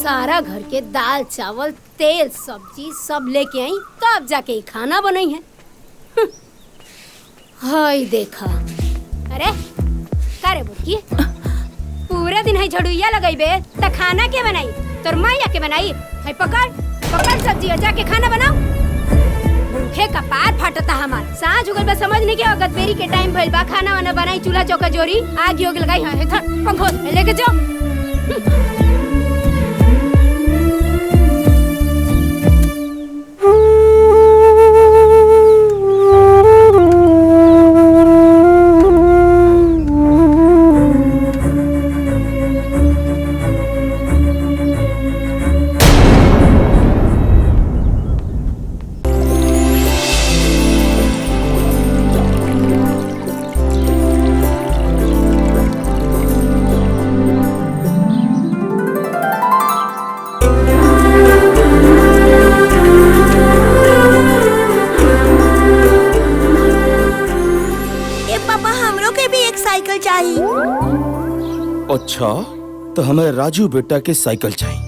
सारा घर के दाल चावल तेल सब्जी सब लेके आई तब जाके खाना बनाई है। हाय देखा। अरे का रे बुटकी, पूरा दिन है झड़ुइया लगाइबे त खाना के बनाई? तोर माया के बनाई है? पकड़ पकड़ सब्जी जाके खाना बनाओ। भूखे का पार फटता हमार। सांझ हो गइल बा, समझ नहीं के अगत बेरी के टाइम भइल बा। खाना वाना बनाई, चूल्हा चौका जोरी, आग योग लगाई है था पंखो लेके जाओ। अच्छा तो हमें राजू बेटा के साइकिल चाहिए।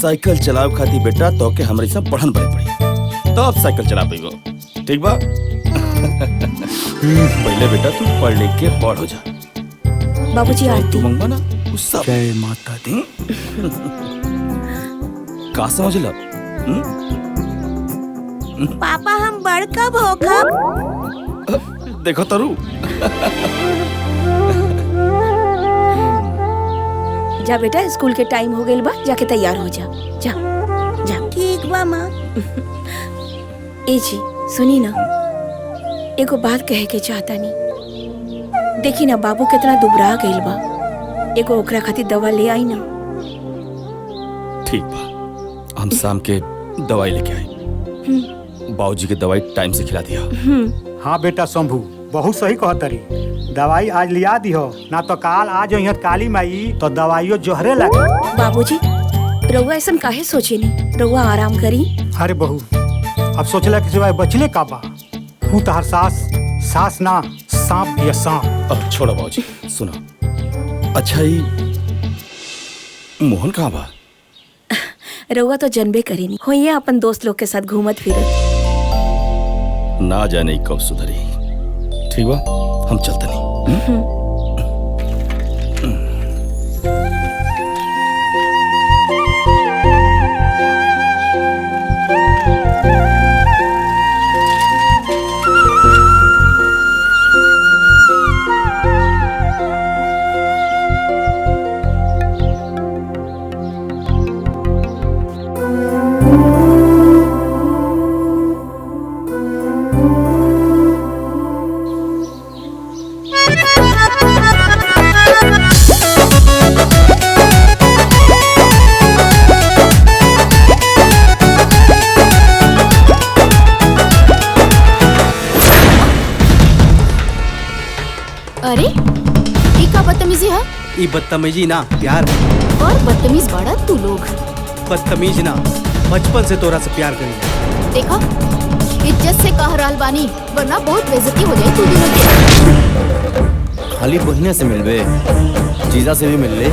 साइकिल चलाव खाती बेटा तो के हमारे सब पढ़न पड़े पड़ी तो अब साइकिल चला पाइबो, ठीक बा? पहले बेटा तू पढ़ लिख के बड़ हो जा। बाबूजी आरती मंगवा ना सब। जय माता दी। का समझला? पापा हम बड़ कब हो कब? देखो तरु। जा बेटा, स्कूल के टाइम हो गइल बा, जाके तैयार हो जा। जा जा। ठीक बा माँ। ए जी सुनी ना, एगो बात कहे के चाहता नहीं। देखी ना बाबू कितना दुबरा गइल बा, एगो ओकरा खातिर दवा ले आई ना। ठीक बा, हम शाम के दवाई लेके आई। बाबूजी के दवाई टाइम से खिला दिया। हाँ बेटा शंभू, बहुत सही कहतरी। दवाई आज लिया दिहो, ना तो काल आज यहाँ काली माई तो दवाइयों जोहरे लगे। बाबूजी रउआ ऐसा काहे सोचे नहीं, रउआ आराम करी। अरे बहू, अब सोचला कि सिवाय बचले का बा। हूँ तहर सास ना सांप भी सांप। अब छोड़ो बाबूजी, सुनो। अच्छा ही मोहन कहाँ बा? रउआ तो जनबे करी नहीं, होइए अपन दोस्त लोग के साथ घूमत फिरत। ना जाने कब सुधरी। ठीक बा, हम चलते नहीं। अरे ये का बदतमीजी है? ये बदतमीजी ना प्यार। और बदतमीज बड़ा तू लोग। बदतमीज ना, बचपन से तोरा से प्यार करी। देखा इज्जत से कह रहल बानी, वरना बहुत बेइज्जती हो जाए तू दोनों की। खाली बहिने से मिलबे, जीजा से भी मिल ले।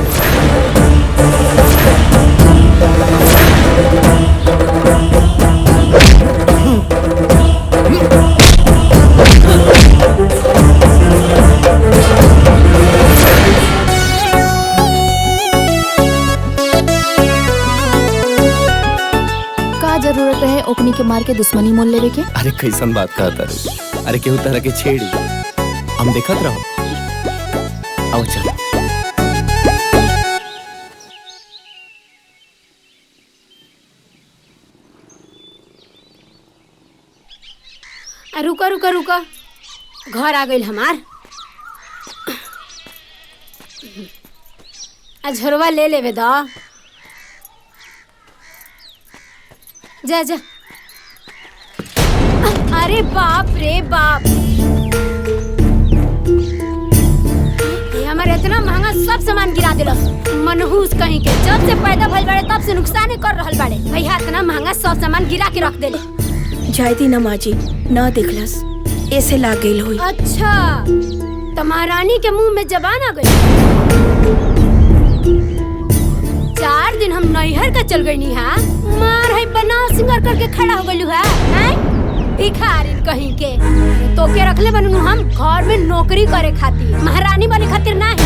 जरूरत है ओकनी के मार के दुश्मनी मोल लेवे के? अरे कैसन बात कहता रू? अरे केहू तरह के छेड़ी, हम देखत रहो। आओ चल। रुका रुका रुका, घर आ गइल हमार। झोरवा ले लेवे दा। जा जा। अरे बाप रे बाप, ये हमारे इतना महंगा सब सामान गिरा दिलस। मनहूस कहीं के, जब से पैदा भइल बाड़े तब से नुकसान कर रहल बाड़े। भैया इतना महंगा सब सामान गिरा के रख देले। जायदी ना माँ जी, ना देखलस, ऐसे लाग गइल होई। अच्छा, तो महारानी के मुंह में जबान आ गई। चल गई हाँ? मार है बना सिंगर करके खड़ा हो गलू है हैं? भिखारी कहीं के तो के रखले बनू हम घर में नौकरी करे खातिर, महारानी बने खातिर ना है।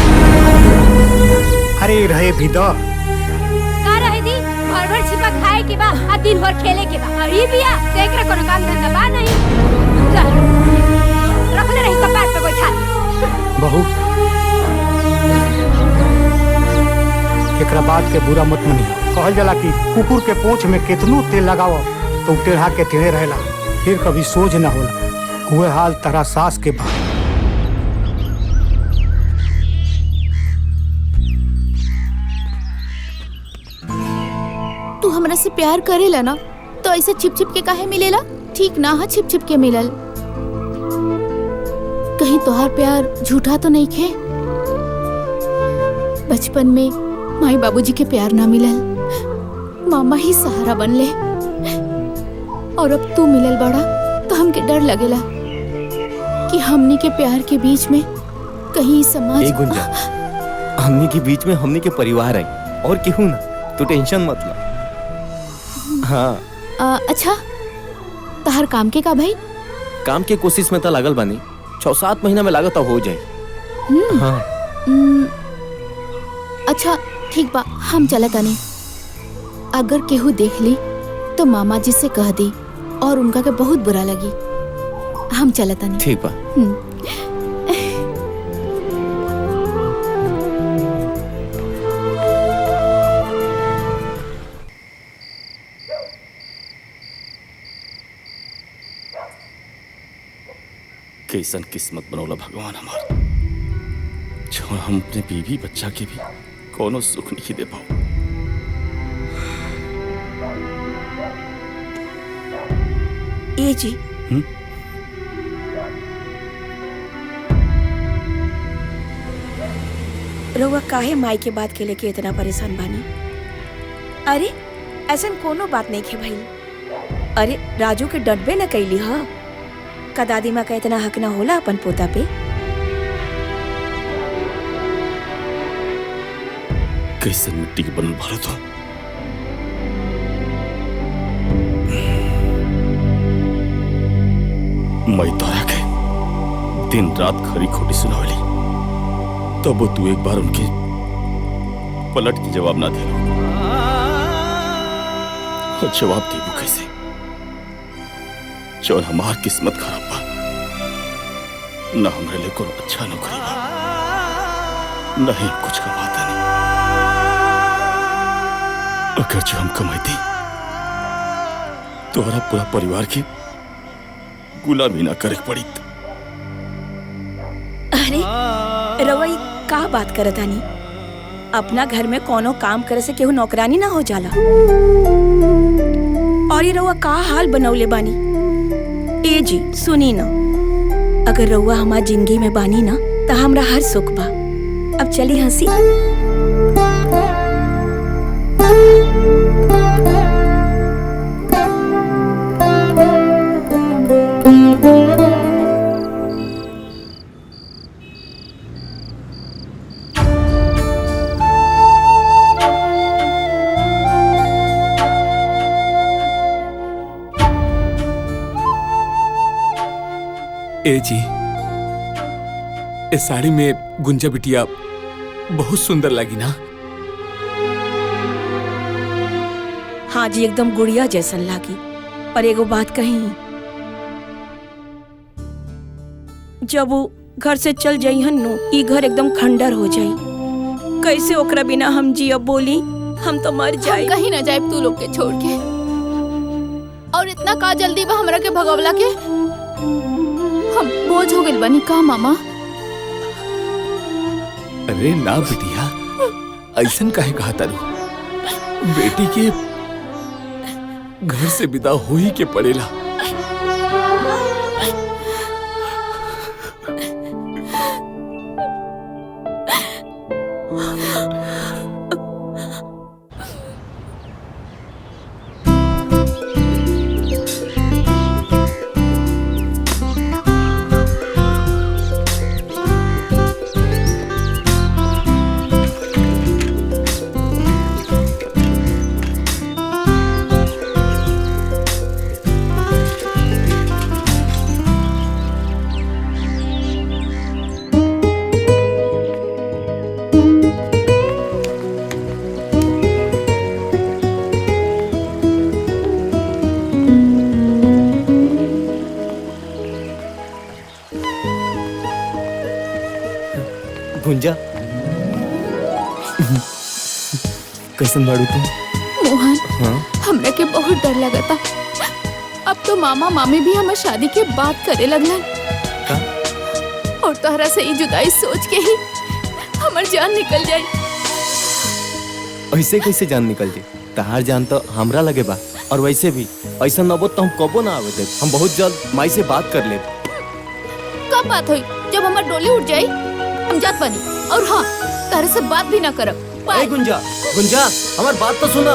अरे रहे भी दो का रहे दी भर भर छिपा खाए के बा आ दिन भर खेले के बा। और ये बिया देख रे कोनो काम धंधा बा नहीं, रखले रही कपार पे बैठा। बहू एकरा बात के बुरा मत मनियो। कहल जाला कि कुकुर के पूंछ में कितनो तेल लगाओ तो टेढ़ा के टेढ़े रहेला, फिर कभी सोझ न होला। हुए हाल तारा सास के बा। तू हमरा से प्यार करेला ना तो ऐसे छिप छिप के काहे मिलेला? ठीक ना है छिप छिप के मिलल। कहीं तोहार प्यार झूठा तो नहीं खे? बचपन में माई बाबूजी के प्यार ना मिलल, मामा ही सहारा बनले, और अब तू मिलल बड़ा तो हमके डर लगेला कि हमनी के प्यार के बीच में कहीं समाज। ए गुंजा, हमनी के बीच में हमनी के परिवार है और केहू ना, तू टेंशन मत ला। हाँ अच्छा तहार काम के का भाई? काम के कोशिश में तो लागल बानी, 6-7 महीना में लागत हो जाए। हाँ अच्छा ठीक बा, हम चलत आनी। अगर केहू देख ली तो मामा जी से कह दी और उनका के बहुत बुरा लगी। हम चलत आनी। ठीक बा। कैसन किस्मत बनौला भगवान हमार, जो हम अपने बीवी बच्चा के भी कोनो सुख नहीं दे पाओ। ए जी रउआ काहे माई के बात के लेके इतना परेशान बानी? अरे ऐसा कोनो बात नहीं खे भाई। अरे राजू के डटबे न कैली हा का दादी माँ का इतना हक ना होला अपन पोता पे? कैसन मिट्टी के बनल भारत हो। मैं तोरा के दिन रात खरी खोटी सुनावली, तब तू एक बार उनके पलट के जवाब ना दे। और जवाब देबू कैसे? जो हमार किस्मत खराब बा, न हमरे लिए कोनो अच्छा नौकरी बा, नहीं कुछ कमाता नहीं। अगर जो हम कमाती तो हमारा पूरा परिवार की गुलामी ना करे पड़ी। अरे रउआ का बात करत आनी? अपना घर में कोनो काम करे से केहू नौकरानी ना हो जाला। और ये रउआ का हाल बनौले बानी? ए जी सुनी ना, अगर रउआ हमार जिंदगी में बानी ना तो हमरा हर सुख बा। अब चली हंसी। ए जी, इस साड़ी में गुंजा बिटिया बहुत सुंदर लगी ना? हाँ जी एकदम गुड़िया जैसन लागी। और एगो बात कही, जब वो घर से चल जाई हन नु, ई घर एकदम खंडर हो जाई। कैसे ओकरा बिना हम जिया बोली? हम तो मर जाए। हम कहीं ना जाए तू लोग के छोड़ के। और इतना का जल्दी बा हमरा के भगवला के? हम बोझ हो गइल बानी का मामा? अरे ना बिटिया, ऐसन काहे कहा तारू? बेटी के घर से विदा हो ही के पड़ेला। कैसन बाड़ू तू? मोहन, हाँ? हमरा के बहुत डर लगता। अब तो मामा मामी भी हमार शादी के बात करे लगलन। और तोहरा से ई जुदाई सोच के ही हमार जान निकल जाई। ऐसे कैसे जान निकल जाए? तहार जान तो हमरा लगे बा। और वैसे भी ऐसा नबो तो हम कबो ना आवे दे। हम बहुत जल्द माई से बात कर ले। कब बात हुई? जब हमार डोली उठ जाई हम जात बनी। और हाँ, तारे से बात भी ना करब। ए गुंजा, गुंजा, हमार बात तो सुना।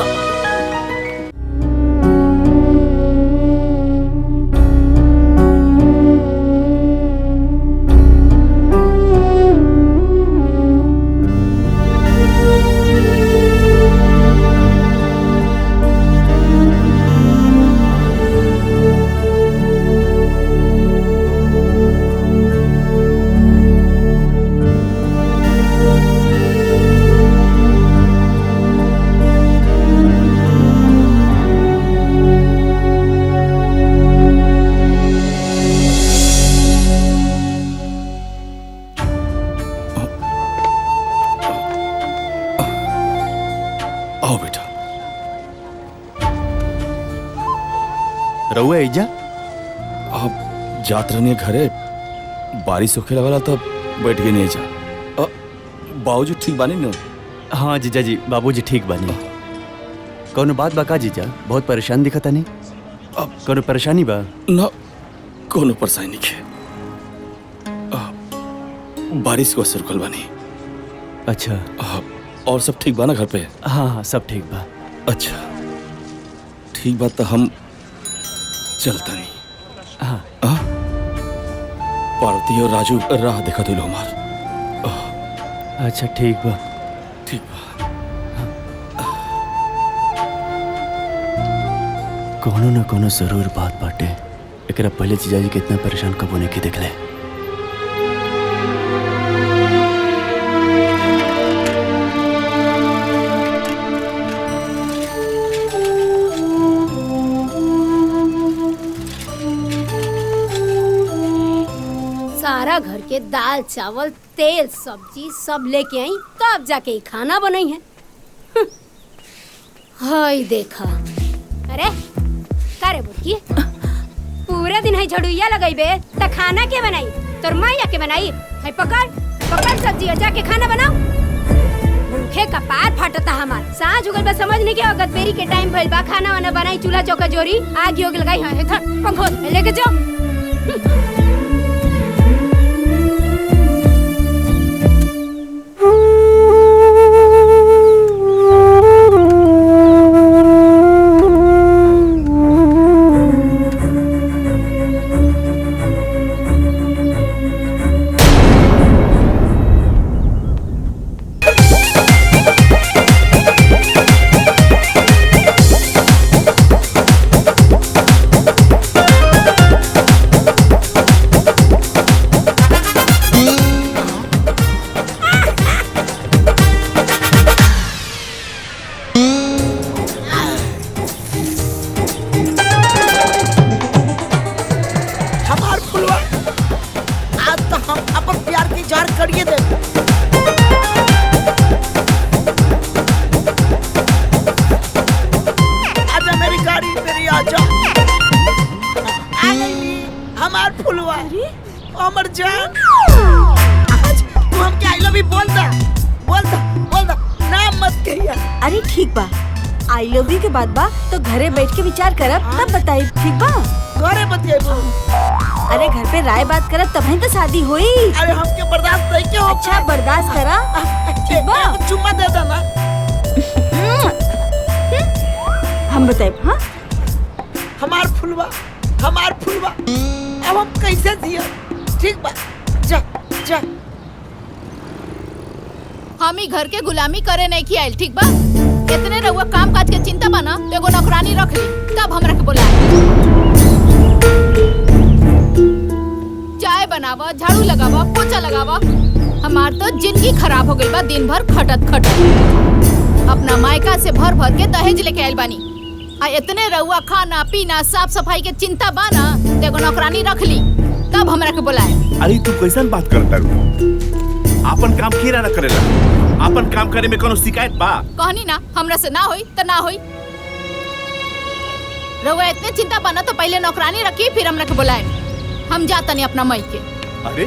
आओ बेटा। रहुआ एजा? आप जात रहने घरे, बारिश होखे लगला तब बैठ गए नहीं जा। बाबूजी ठीक बानी न? हाँ जीजा जी, बाबूजी ठीक बानी। कौनो बात बा का जीजा? बहुत परेशान दिखता नहीं। अब कौनो परेशानी बा? ना, कोनो परेशानी नहीं है। बारिश को असर कल बानी। अच्छा। और सब ठीक बा ना घर पे? हाँ हाँ, सब ठीक बा। अच्छा, ठीक बात तो हम चलता नहीं। हाँ। पार्वती और राजू राह देखा दिलो हमार। अच्छा ठीक बा। ठीक बा। कोनो न कोनो जरूर बात बाटे। एकरा पहले जीजाजी कितना परेशान कबो नहीं की देखले। सारा घर के दाल चावल तेल सब्जी सब लेके आई, तब जाके ही खाना बनाई है। हाय देखा। अरे का रे बुटकी, पूरे दिन है झड़ुइया लगाइबे त खाना के बनाई? तोर माया के बनाई है? पकड़ पकड़ सब्जी और जाके खाना बनाओ। भूखे का पार फटता हमार। सांझ हो गइल बा, समझ नहीं के वक्त बेरी के टाइम भइल बा। खाना वाना बनाई, चूल्हा चौका जोरी, आग योग लगाई है। पंखो लेके जाओ। आई लव यू के बाद बा तो घरे बैठ के विचार करब, तब बताई। ठीक बा? घरे बतियाबो। अरे घर पे राय बात करब तभी तो शादी हुई। अरे हमके बर्दाश्त नहीं क्यों? अच्छा बर्दाश्त करा। ठीक बा? चुम्मा दे देना। हम बताए। हाँ, हमार फुलवा, हमार फुलवा, अब हम कैसे जिया? ठीक बा, जा जा। हम ही घर के गुलामी करे नहीं की आइल। ठीक बा? इतने रहुआ काम काज के चिंता बना तो एगो नौकरानी रख ली, तब हमरा के बोला। चाय बनावा, झाड़ू लगावा, पोछा लगावा। हमार तो जिंदगी खराब हो गई बा दिन भर खटत खटत। अपना मायका से भर भर के दहेज लेके आइल बानी। आ इतने रहुआ खाना पीना साफ सफाई के चिंता बाना तो एगो नौकरानी रख ली, तब हमरा के बोलाए। अरे तू कैसन बात करता? अपन काम खीरा न करेला, अपन काम करे में कोनो शिकायत बा? कहनी ना हमरा से ना होई तो ना होई। रउआ इतने चिंता बना तो पहले नौकरानी रखी फिर हमरा के बुलाए। हम जाता नहीं अपना मई के। अरे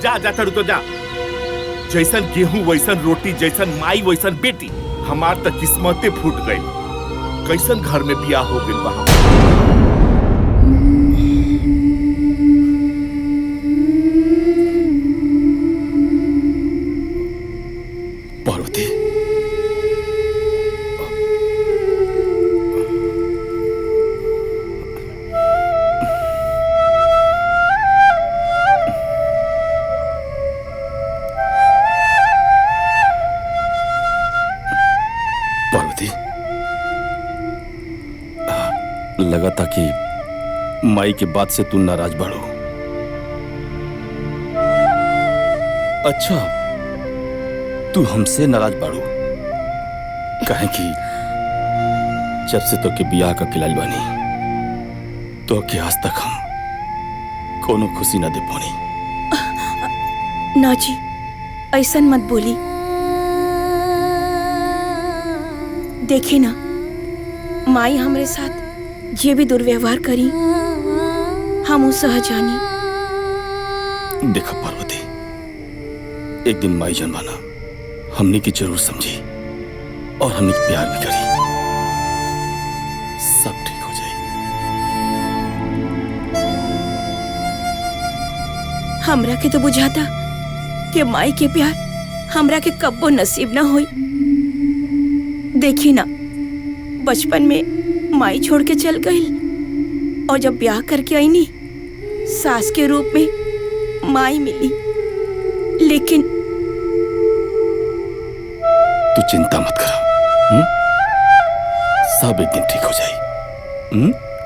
जा जा तड़ू तो जा। जैसन गेहूं वैसन रोटी, जैसन माई वैसन बेटी। हमार तक किस्मते फूट गई। कैसन घर में बियाह हो गइल बा हमार। पार्वती पार्वती लगा था कि माई के बात से तू नाराज बाड़ो। अच्छा तू हमसे नाराज बाड़ो काहे कि जब से तो के बियाह का खिलाड़ी बानी तो के आज तक हम कोनो खुशी ना दे पानी। ना जी ऐसन मत बोली। देखी ना माई हमरे साथ जे भी दुर्व्यवहार करी हम उस सहजानी। देखा पार्वती एक दिन माई जनवाना हमने की जरूर समझी और हमने प्यार भी करी। सब ठीक हो जाए। हमरा के तो बुझाता कि माई के प्यार हमरा के कब्बो नसीब ना होई। देखी ना बचपन में माई छोड़ के चल गई और जब ब्याह करके आई नी सास के रूप में माई मिली। लेकिन तू चिंता मत करा। सब एक दिन ठीक हो जाए।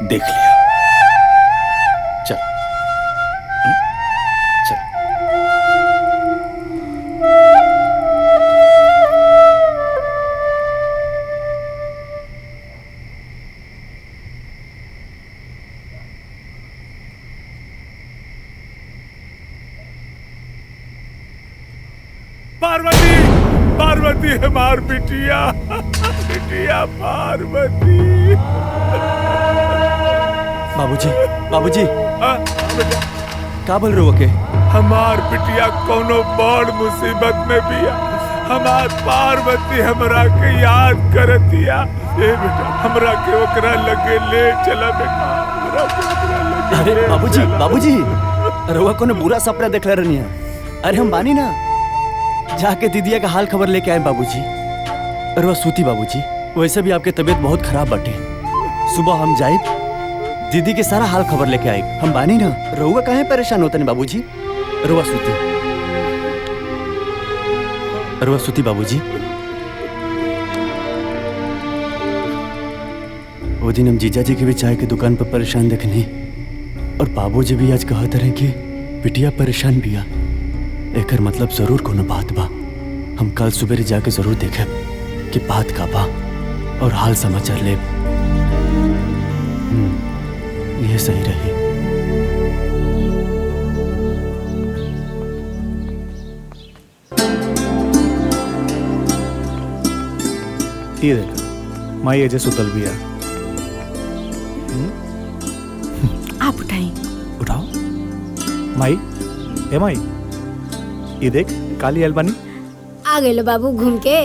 देख लिया। चल चल। पार्वती पार्वती हमार बिटिया बिटिया पार्वती। बाबूजी बाबूजी का बोल रहे हो के? हमार बिटिया कोनो बड़ मुसीबत में बिया। हमार पार्वती हमरा के याद करतिया। ए बेटा हमरा के ओकरा लगे ले चला बेटा। हमरा के ओकरा लगे। अरे बाबूजी बाबूजी रउआ कोनो बुरा सपना देखले रहनी है। अरे हम बानी ना जाके दीदिया का हाल खबर लेके आए बाबूजी। अरे सूती बाबूजी वैसे भी आपकी तबीयत बहुत खराब बाटे। सुबह हम जाए दीदी के सारा हाल खबर लेके आए। हम बानी ना रउआ काहे परेशान होते हैं बाबूजी। रुआ सूती बाबूजी। वो दिन हम जीजा जी के भी चाय की दुकान पर परेशान देखनी और बाबूजी भी आज कहते रहे कि बिटिया परेशान बिया। एकर मतलब जरूर कोनो बात बा। हम कल सुबह जाके जरूर देखे कि बात का बा और हाल समाचार ले। यह सही रही। ये देख माई अजय सुतल भी है। आप उठाई। उठाओ माई। ए माई ये देख काली अलबानी आ गए बाबू घूम के।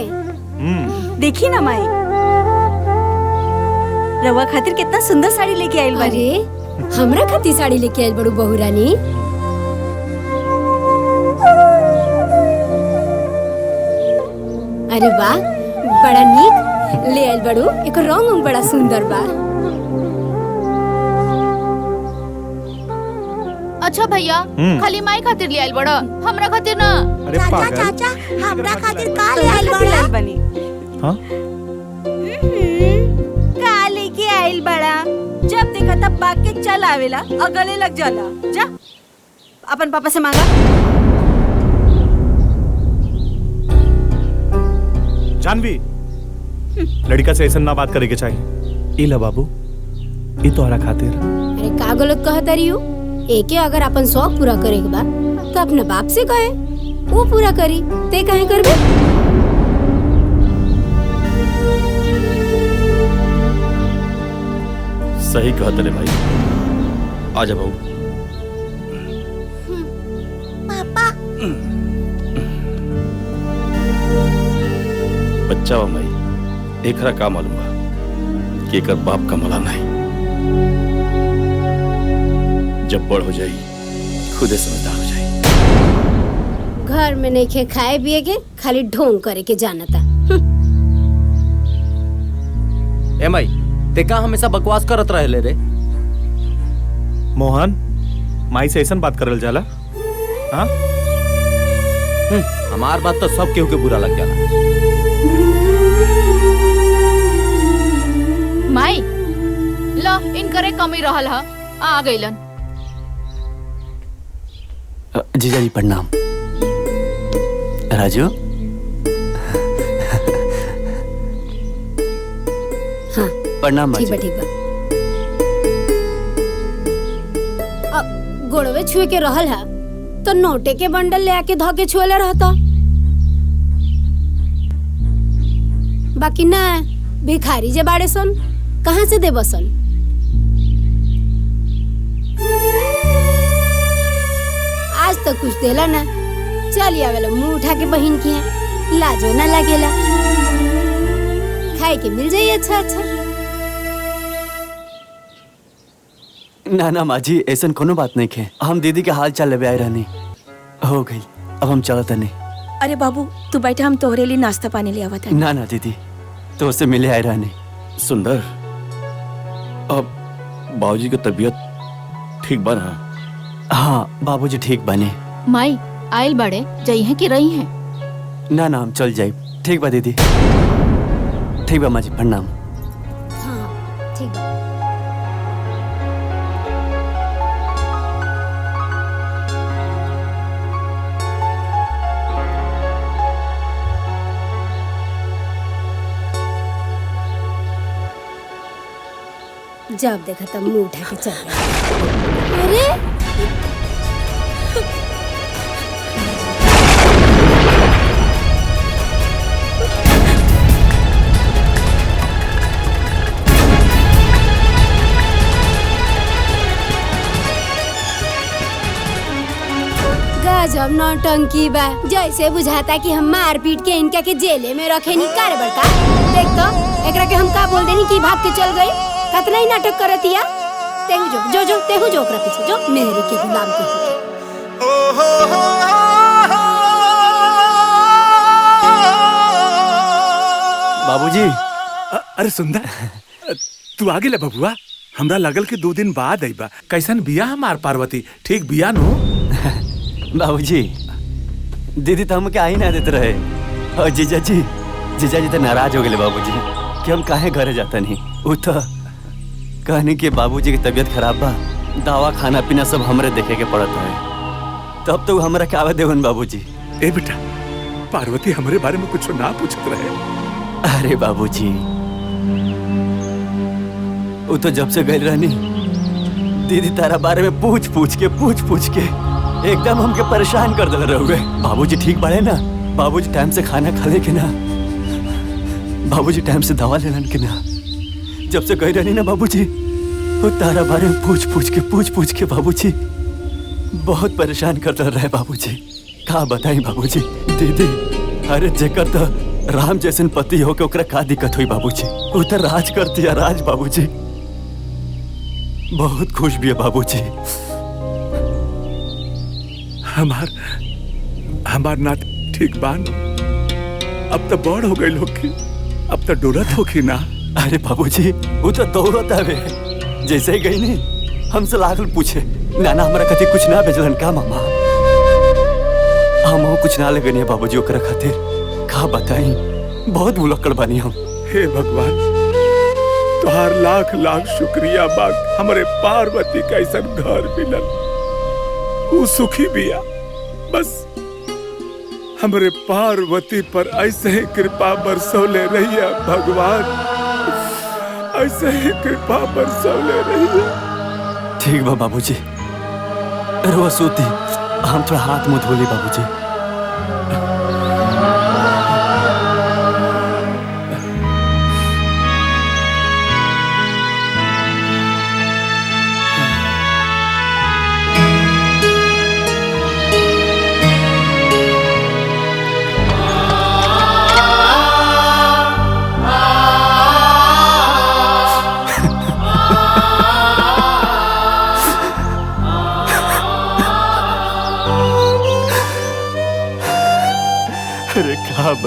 देखी ना माई रवा खातिर कितना सुंदर साड़ी लेके आइल बानी। अरे हमरा खातिर साड़ी लेके आइल बड़ू बहू रानी। अरे वाह बड़ा नीक ले आइल बड़ू। एक रंग बड़ा सुंदर बा। अच्छा भैया खाली माई खातिर ले आइल बड़ा हमरा खातिर ना। अरे पागल चाचा हमरा खातिर का ले आइल बनी। हाँ का लेके आइल बड़ा। जब देखा तब भाग के चल आवेला और गले लग जाला। जा अपन पापा से मांगा। जानवी लड़का से ऐसा ना बात करे के चाहिए। इला बाबू ये तो हरा खातिर। अरे का गलत कहता रही हो। एके अगर अपन शौक पूरा करे के बा तो अपने बाप से कहे। वो पूरा करी, ते काहे करबे? सही कहत रे भाई। आजा बहू। पापा बच्चा बा माई, एकरा का मालूम बा कि एकर बाप का मला नहीं। जब बड़ हो जाई खुदे समझदार हो जाई। घर में नहीं खे खाए पिए के, खाली ढोंग करे के जानता। ए माई, ते का हमेशा बकवास करत रहे रे? मोहन, माई से ऐसन बात करल जाला? हाँ? हमार बात तो सब केहू के बुरा लग जाला। माई लो इनकरे कमी रहल ह, आ गइलन। जीजा जी प्रणाम। राजू हाँ प्रणाम ठीक बाजी। बा ठीक बा। गोड़वे छुए के रहल है तो नोटे के बंडल ले आके धो के छुएले रहता। बाकी ना, भिखारी जे बाड़े सन कहाँ से दे बसन। आज तो कुछ देला ना, चल आवेला मुंह उठा के बहिन की है, लाजो ना लागेला। खाए के मिल जाई अच्छा अच्छा। ना ना माँ जी, ऐसा कोनो बात नहीं है। हम दीदी के हाल चाल लेवे आए रहनी, हो गई। अब हम चलते नहीं। अरे बाबू तू बैठा, हम तोहरे लिए नाश्ता पानी ले आवत है। ना ना दीदी, तो उससे मिले आए रहनी। सुंदर, अब बाबूजी की तबीयत ठीक बा ना? हाँ बाबूजी ठीक बने। माई आइल बड़े जई है कि रही है? ना ना हम चल जाए। ठीक बा दीदी। ठीक बा माँ जी प्रणाम। हाँ ठीक बा। जब देखा तब मुंह उठा के चल रहे। अरे गजब नौटंकी बा, जैसे बुझाता कि हम मार पीट के इनका के जेले में रखे नहीं कर बड़का। देख तो एकरा के हम का बोल देनी कि भाग के चल गई। कतना ही नाटक करतिया। तेहू जो तेहू जो ओकरा पीछे जो, मेहरी के गुलाम के। बाबूजी। अरे सुंदर, तू आ गेला बबुआ। हमरा लगल कि 2 दिन बाद आईबा। कैसन बिया हमार पार्वती? ठीक बिया नो? बाबूजी, दीदी तो हमके आ ही ना देते रहे। और जीजा जी तो नाराज हो गए बाबूजी कि हम काहे घरे जाता नहीं। वो तो कहने के बाबूजी की तबीयत खराब बा, दवा खाना पीना सब हमरे देखे के पड़त है। तब तो हमरा क्या आवे देवन बाबूजी। ए बेटा, पार्वती हमरे बारे में कुछ ना पूछत रहे। अरे बाबूजी, वो तो जब से गई रहनी, दीदी तारा बारे में पूछ पूछ के एकदम हमके परेशान कर दे रहे। बाबूजी ठीक बाड़े ना? बाबूजी टाइम से खाना खा ले के ना? बाबूजी टाइम से दवा लेलन के ना? जब से गई रहनी ना बाबूजी, वो तारा बारे में पूछ के बाबूजी बहुत परेशान कर दे रहे। बाबूजी का बताई बाबूजी। दीदी अरे जेकर तो राम जैसन पति हो के ओकरा का दिक्कत हुई बाबूजी? वो तो राज कर दिया, राज बाबूजी। बहुत खुश भी है बाबूजी। हमार नात ठीक बान। अब तो बड़ हो गई लोग की, अब तो डोलत होगी ना। अरे बाबूजी, वो तो दौड़त आवे। जैसे ही गई नहीं हमसे लागल पूछे, नाना हमारा कति कुछ ना भेजलन का मामा? हम कुछ ना लगनी है बाबूजी ओकरा खातिर। का बताई, बहुत बुलक्कड़ बानी हम। हे भगवान, तुहार लाख लाख शुक्रिया बा, हमारे पार्वती का ऐसा घर मिलल। वो सुखी बिया। बस हमारे पार्वती पर ऐसे ही कृपा बरसौले रहिए भगवान, ऐसे ही कृपा बरसौले रहिए। ठीक बा बाबूजी, रोवा सोती। हम थोड़ा हाथ मुंह धोली बाबूजी।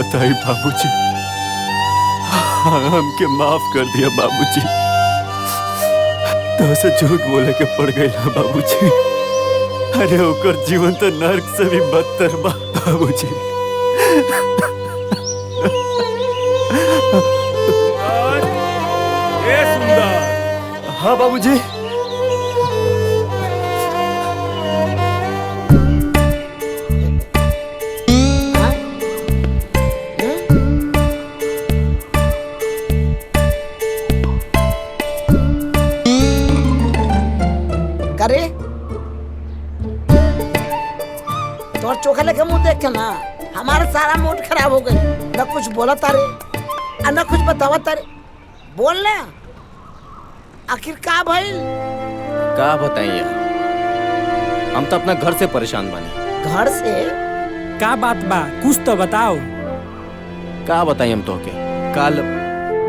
बताई बाबूजी। हमके माफ कर दिया बाबूजी। तो से झूठ बोले के पड़ गई ना बाबूजी। अरे ओकर जीवन तो नर्क से भी बदतर बा बाबूजी। ए सुंदर। हाँ बाबूजी। करे तोर चोखा लेके मुंह देख के ना हमारा सारा मूड खराब हो गई। न कुछ बोला तारे और न कुछ बतावा तारे। बोल ना आखिर का भइल? का बताइए, हम तो अपना घर से परेशान बानी। घर से का बात बा, कुछ तो बताओ। का बताई हम तोहके, काल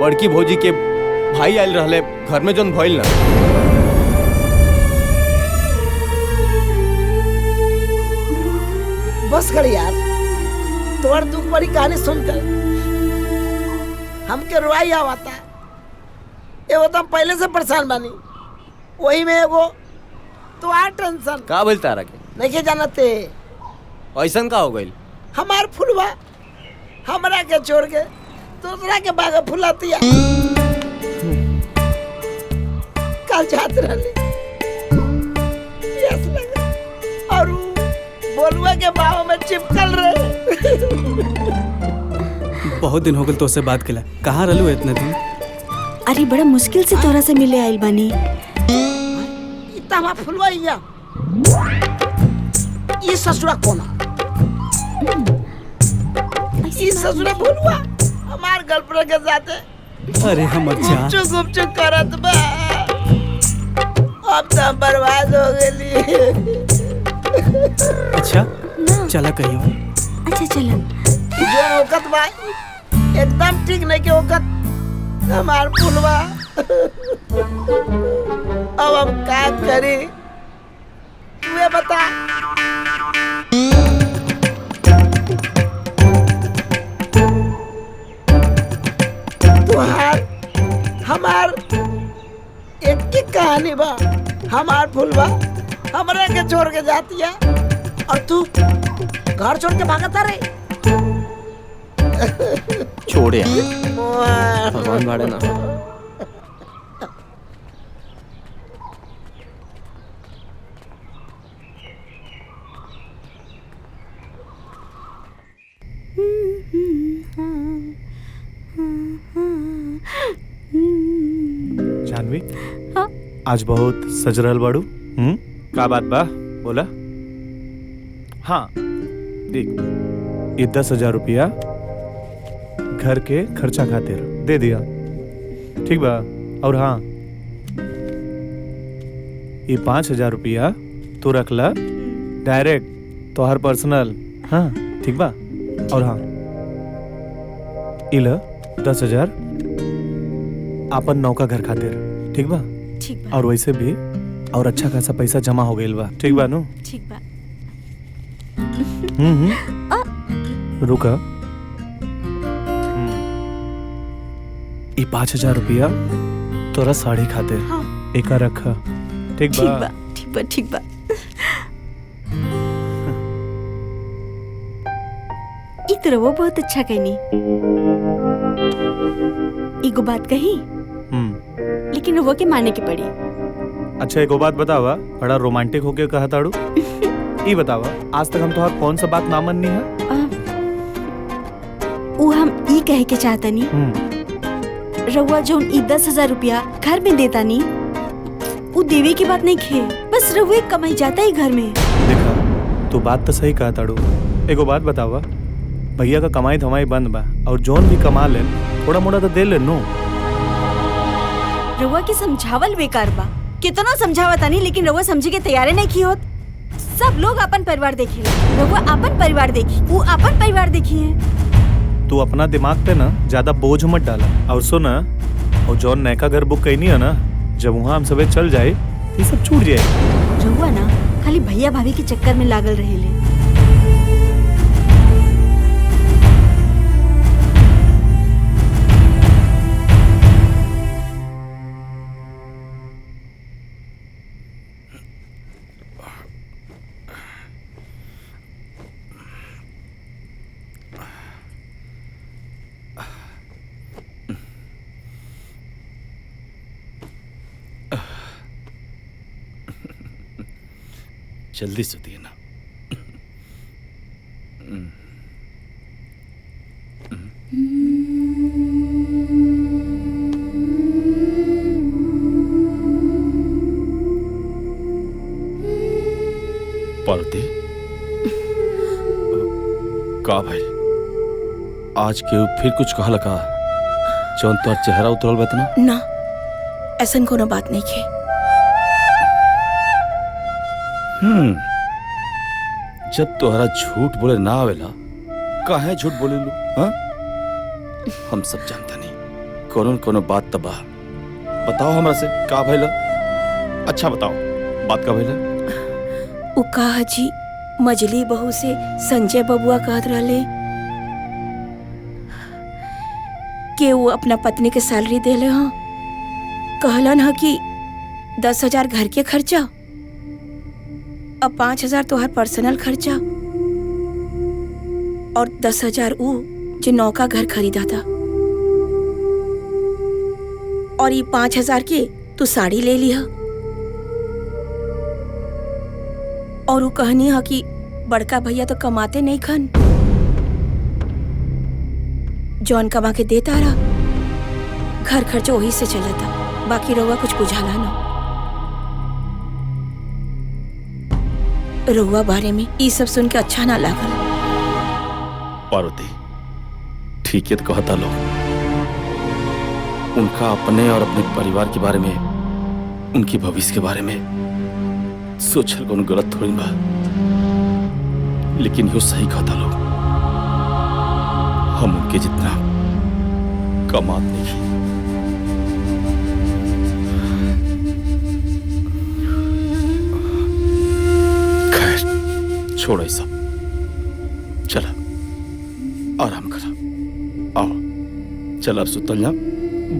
बड़की भौजी के भाई आयल रहले घर में, जोन भइल ना। बस कर यार, तोर दुख बड़ी कहानी सुनकर हमके रुआई आवता। एगो तो हम पहले से परेशान बानी, वही में एगो तो आ टेंशन। का बोल तारा के नहीं जानते ऐसा का हो गइल? हमार फुलवा हमरा के छोड़ के दूसरा के बाग फुलातिया। कल जात रहली प्यास लगा और बोलुआ के बाहों में चिपकल रहे। बहुत दिन हो गए तो से बात केला, कहाँ रहलू इतना दिन? अरे बड़ा मुश्किल से तोरा से मिले आइल बानी। इतना हमार फुलवा इया ये ससुरा कोना, ये ससुरा फुलवा हमार गर्लफ्रेंड के साथ। अरे हमर जान गुपचुप करत बा। अब तो बर्बाद हो गई। अच्छा चला कहियो। अच्छा चलो। जो औकत बा एकदम ठीक नहीं के औकत हमार फुलवा। अब हम क्या करी तू बता। तुहार हमार एक की कहानी बा। हमार फुलवा हमरा के छोड़ के जाती है और तू घर छोड़ के भागता रहे। छोड़े भगवान भाड़े ना। जानवी हाँ? आज बहुत सज रहल बाड़ू। का बात बा बोला। हाँ देख, ये 10,000 रुपया घर के खर्चा खातिर दे दिया, ठीक बा। और हाँ, ये 5,000 रुपया तू रख ला डायरेक्ट तोहर पर्सनल। हाँ ठीक बा। और हाँ, इला 10,000 आपन नौका घर खातिर, ठीक बा। ठीक बा। और वैसे भी और अच्छा खासा पैसा जमा हो गइल बा, ठीक बा नु? ठीक बा। रुका। ये 5,000 रुपया तोरा साड़ी खातिर। हाँ। एका रखा, ठीक ठीक बा? बा ठीक बा ठीक बा। इतना वो बहुत अच्छा कहनी। एगो बात कही लेकिन वो के माने के पड़ी। अच्छा एगो बात बतावा, बड़ा रोमांटिक होके कहा ताड़ू। ये बतावा, आज तक हम तोहार कौन सा बात ना मननी है? वो हम ई कहे के चाहतनी, रउआ जोन ई 10,000 रुपया घर में देता नी, वो देवे की बात नहीं खे, बस रउआ कमाई जाता ही घर में। देखा तू बात तो सही कहा ताड़ू। एगो बात बतावा, भैया का कमाई धमाई बंद बा और जोन भी कमा ले थोड़ा मोड़ा तो दे ले नो। रउआ के समझावल बेकार बा। कितना समझावता नहीं लेकिन रउआ समझे के तैयारे नहीं की होत। सब लोग अपन परिवार देखे, रउआ अपन परिवार देखी, वो अपन परिवार देखी है। तू अपना दिमाग पे ना ज्यादा बोझ मत डाला। और सुना, और जौन नयका घर बुक कैनी है ना, जब वहाँ हम सबे चल जाए ये सब छूट जाए। रउआ ना खाली भैया भाभी के चक्कर में लागल रहेले। जल्दी सुतिए ना। पार्वती, का भाई आज के फिर कुछ कहा लगा जौन तोर चेहरा उतरल बा इतना? ना, ऐसन कोनो बात नहीं है। जब तोहरा झूठ बोले ना आवेला काहे झूठ बोले लो? हाँ, हम सब जानता नहीं कोनो कोनो बात तबा। बताओ हमरा से का भइला? अच्छा बताओ बात का भइला? उ कहा जी मजली बहू से संजय बबुआ कहत रहले कि वो अपना पत्नी के सैलरी देले हाँ। कहलन हा कि 10,000 घर के खर्चा और 5,000 तोहर पर्सनल खर्चा और 10,000 उ जो नौका घर खरीदा था और ये 5,000 के तू साड़ी ले लिया। और वो कहनी है कि बड़का भैया तो कमाते नहीं खन, जौन कमा के देता रहा घर खर्चा वही से चलता, बाकी रउआ कुछ बुझाला ना। रउआ बारे में ये सब सुन के अच्छा ना लागल। पार्वती ठीक है तो कहता लोग, उनका अपने और अपने परिवार के बारे में, उनके भविष्य के बारे में सोचल कोनो गलत थोड़ी बा, लेकिन यो सही कहता लोग। हम उनके जितना कमात नहीं। खैर छोड़ो सब, चला आराम करा। आओ चल अब सुतल जा,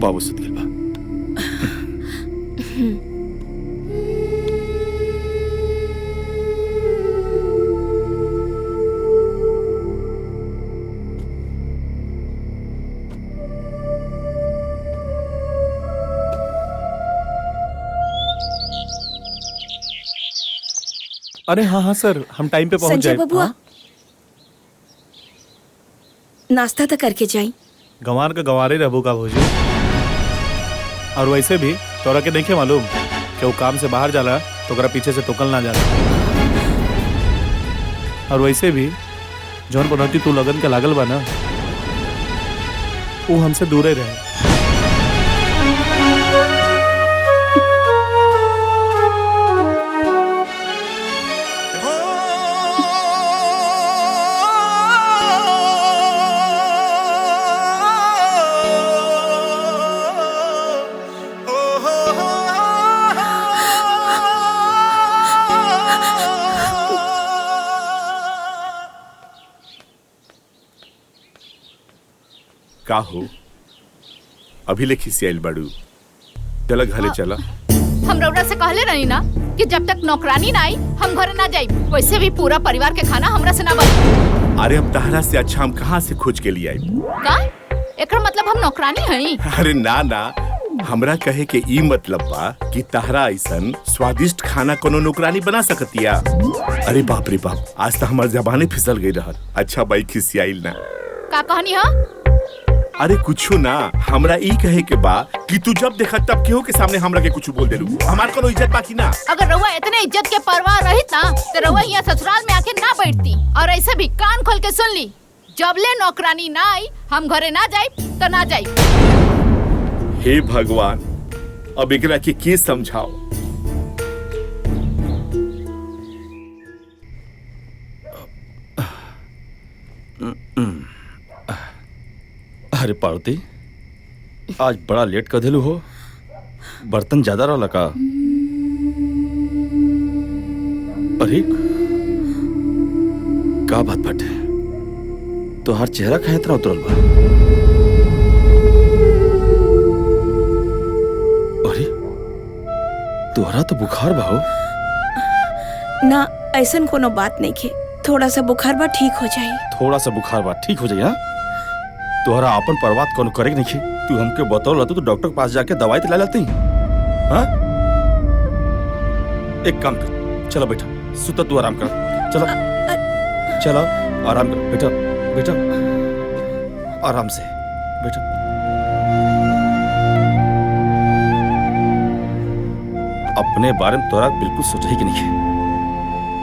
बाबू सुत गेल बा। अरे हाँ हाँ सर, हम टाइम पे पहुंच संजय जाए। बबुआ नाश्ता तो करके जाई। गंवार का गंवारे रहबो का भोजी। और वैसे भी तोरा के देखे मालूम कि वो काम से बाहर जाला तो ओकरा पीछे से टोकल ना जाला। और वैसे भी जौन बनौती तू लगन के लागल बा ना, वो हमसे दूरे रहे। का हो अभी ले खिसियाइल बाड़ू? चला घरे चला। हम रउरा से कहले रही ना कि जब तक नौकरानी ना आई हम घरे ना जाई। वैसे भी पूरा परिवार के खाना हमरा से ना बने। अरे अब तहरा से अच्छा हम कहाँ से खोज के लिए आई? का एकर मतलब हम नौकरानी हई? अरे ना ना, हमरा कहे के ई मतलब बा कि तहरा ऐसन स्वादिष्ट खाना कोनो नौकरानी बना सकतिया। अरे बाप रे बाप, आज तो हमार जबाने फिसल गई रहल। अच्छा बाई खिसियाइल ना। का कहनी हा? अरे कुछो ना, हमरा ई कहे के बा कि तू जब देखा तब केहू के सामने हमरा के कुछ बोल देलू। हमार कोनो इज्जत बाकी ना। अगर रउआ इतने इज्जत के परवाह रहित ना तो रउआ यहाँ ससुराल में आके ना बैठती। और ऐसे भी कान खोल के सुन ली, जबले नौकरानी ना आई हम घरे ना जाई तो ना जाई। हे भगवान, अब एकरा के समझाओ। अरे पार्वती आज बड़ा लेट कर दिलू हो, बर्तन ज्यादा रहा का? अरे का बात बाटे, तोहार चेहरा काहे इतना उतरल बा? अरे तोहरा तो बुखार बा हो। ना ऐसन कोनो बात नहीं है, थोड़ा सा बुखार बा ठीक हो जाई। थोड़ा सा बुखार बा ठीक हो जाई? हाँ, तोहरा अपन परवात कोनो करे के नहीं। तू हमके बतौल रहतू तो डॉक्टर के पास जाके दवाई तो ला लेती। हाँ, एक काम कर, चलो बैठा। सुता तू आराम कर। चलो चलो आराम कर बेटा, बेटा आराम से बेटा। अपने बारे में तोरा बिल्कुल सोचा ही कि नहीं है,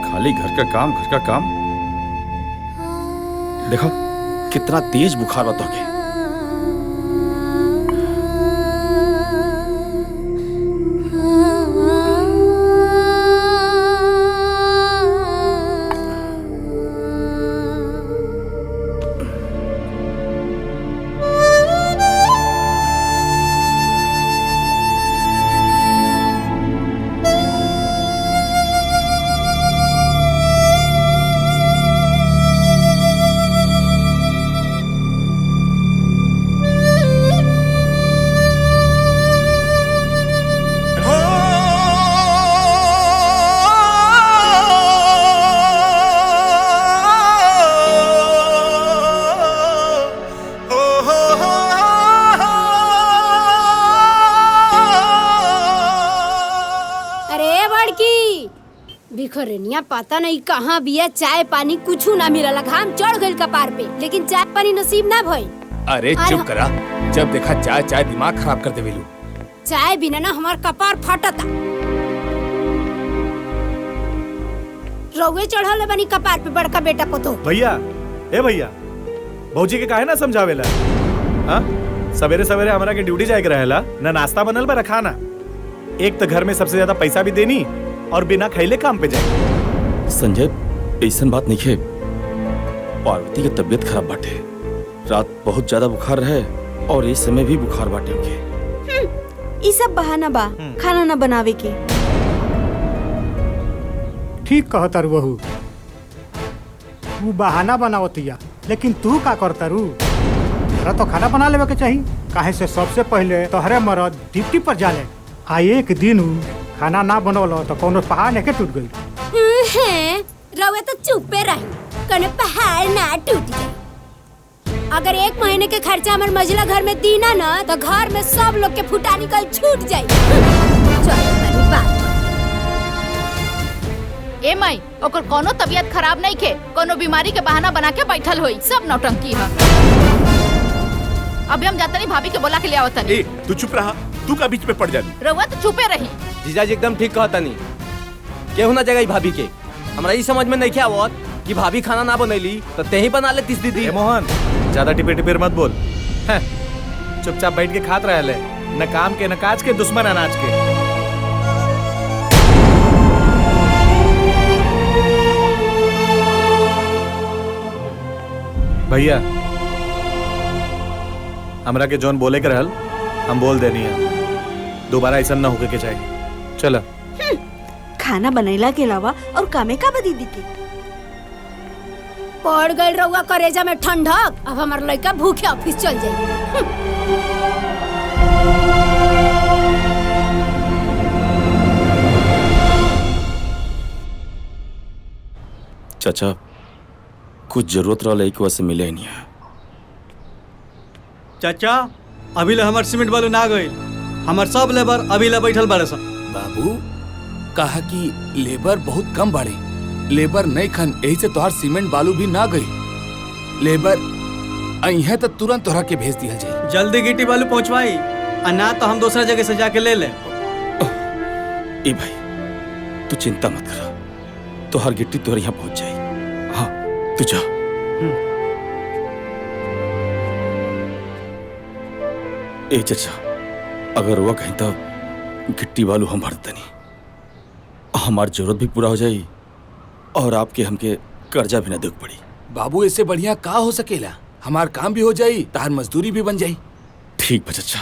खाली घर का काम घर का काम। देखो कितना तेज बुखार बता के। बिखरनिया पता नहीं कहाँ बिया, चाय पानी कुछ ना मिलला। घाम चढ़ गइल कपार पे, लेकिन चाय पानी नसीब ना भइल। अरे चुप करा, जब देखा चाय चाय दिमाग खराब कर देवेलू। चाय बिना ना हमार कपार फटता। रउए चढ़ल बनी कपार पे बड़का बेटा पतो। भैया ए भैया, भौजी के काहे ना समझावेला? हाँ सवेरे सवेरे हमरा के ड्यूटी जाए के रहेला, ना नाश्ता बनल बा ना खाना। एक तो घर में सबसे ज्यादा पैसा भी देनी और बिना खैले काम पे जाए। संजय ऐसन बात नहीं है, पार्वती की तबीयत खराब बाटे, रात बहुत ज्यादा बुखार रहे और इस समय भी बुखार बाटे उनके। ये सब बहाना बा खाना ना बनावे के। ठीक कहता रू बहू, तू बहाना बनावतिया, लेकिन तू का करता रू? तोरा तो खाना बना लेवे के चाहिए, काहे से सबसे पहले तोहरे मरद ड्यूटी पर जाले। आ एक दिन खाना ना बनौलो तो कोनो पहाड़ नहीं के टूट गई। रउए तो चुपे रही, कोनो पहाड़ ना टूट गई। अगर 1 महीने के खर्चा हमारे मझला घर में दीना ना, तो घर में सब लोग के फुटा निकल छूट जाई। ए माई, ओकर कोनो तबीयत खराब नहीं के, कोनो बीमारी के बहाना बना के बैठल होई, सब नौटंकी है। अभी हम जाते नहीं, भाभी के बोला के ले आवत नहीं। तू चुप रहा, तू का बीच में पड़ जानी। रउआ तो चुपे रही। जीजाजी एकदम ठीक कहता नहीं, केहू ना जगह भाभी के। हमरा ये समझ में नहीं क्या आवत कि भाभी खाना ना बनैली तो ते ही बना लेतीस दीदी। मोहन ज्यादा टिपे टिपेर मत बोल, चुपचाप बैठ के खात रहे, न काम के न काज के, दुश्मन अनाज के। भैया हमरा के जौन बोले के रहल हम बोल देनी है, दोबारा ऐसा न होके के चाहिए। चलो खाना बनैला के अलावा और कामे का बा दीदी के? पड़ गई रउआ करेजा में ठंडक, अब हमार लड़का भूखे ऑफिस चल जाए। चाचा कुछ जरूरत रहा एक वैसे मिले नहीं है। चाचा अभी ले हमार सीमेंट बालू ना गई, हमार सब लेबर अभी ले बैठल बाड़े सब। बाबू कहा कि लेबर बहुत कम बाड़े, लेबर नहीं खन, यही से तोहार सीमेंट बालू भी ना गई। लेबर आई है तो तुरंत तोहरा के भेज दिया जाए। जल्दी गिट्टी बालू पहुंचवाई, और ना तो हम दूसरा जगह से जाके ले ले। ए भाई तू चिंता मत कर, तो हर गिट्टी तोहरे यहाँ पहुंच जाए। हाँ तू जा। ए चाचा, अगर हुआ कहीं तो गिट्टी बालू हम भरते नहीं, हमारी जरूरत भी पूरा हो जाए और आपके हमके कर्जा भी ना देख पड़ी। बाबू इससे बढ़िया का हो सकेला, हमार काम भी हो जाई, तार मजदूरी भी बन जाई। ठीक बा चाचा।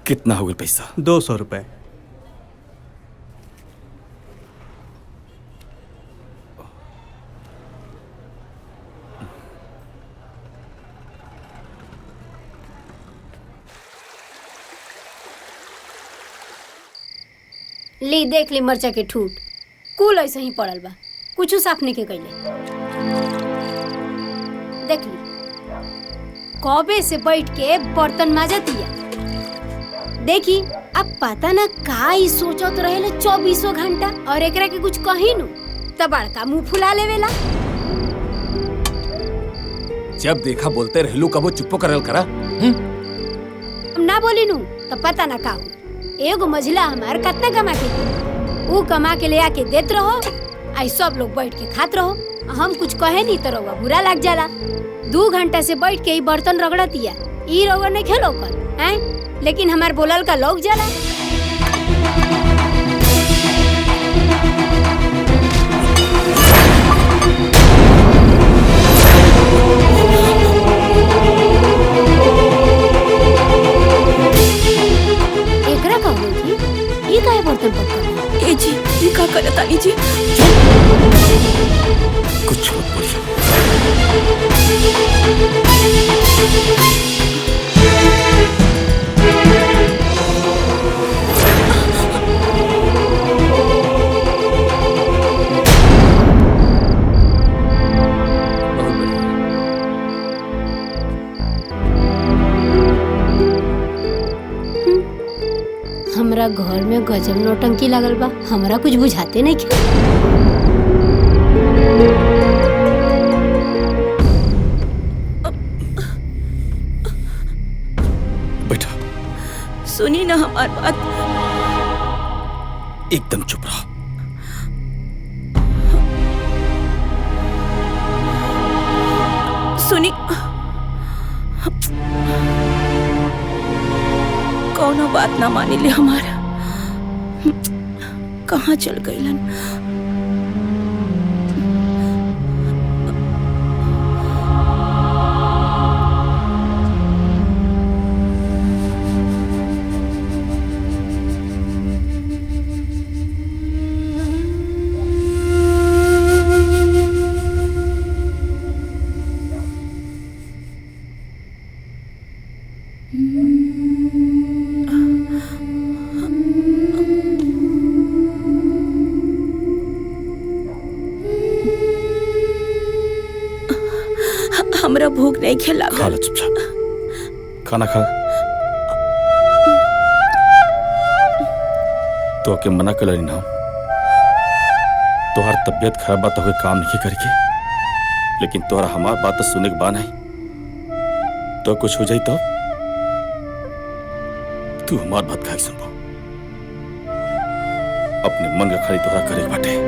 कितना हो गया पैसा? 200 रुपए। ली देख ली मरचा के ठूट कुल ऐसे ही पड़ल बा, कुछ साफ नहीं के कैले। देख ली कबे से बैठ के बर्तन माजतिया। देखी अब पता ना का ही सोचत रहेले 24 घंटा, और एकरा के कुछ कही नु त बड़का मुंह फुला लेवेला। जब देखा बोलते रहलू कबो चुप्पो करल करा। ना बोली नु त पता ना का एगो मझिला हमार कितना कमा के वो कमा के ले आके देत रहो, आई सब लोग बैठ के खात रहो। हम कुछ कहे नहीं तो रउआ बुरा लग जाला। 2 घंटा से बैठ के ही बर्तन रगड़तिया, ई रउआ नहीं खेलो कर हैं, लेकिन हमार बोलल का लोग जाला। एकरा का होगी ई काहे बर्तन पक्का? ए जी ई का करत आनी जी? कुछ मत बोलिए। हमरा घर में गजब नौटंकी लागल बा, हमरा कुछ बुझाते नहीं क्या? बैठा। सुनी ना हमार बात। एकदम चुप रहो। सुनी कौनो बात ना मानी ले हमारा, कहाँ चल गईलन? हमरा भूख नहीं खिला। खा लो चुपचाप, खाना खा। तो के मना कर ना, तोहर तबियत खराब बात हो काम नहीं करके, लेकिन तोहरा हमार बात तो सुने के बा नहीं। तो कुछ हो जाई तो तू हमार बात खाई सुनबो। अपने मन का खाली तोहरा करे बाटे।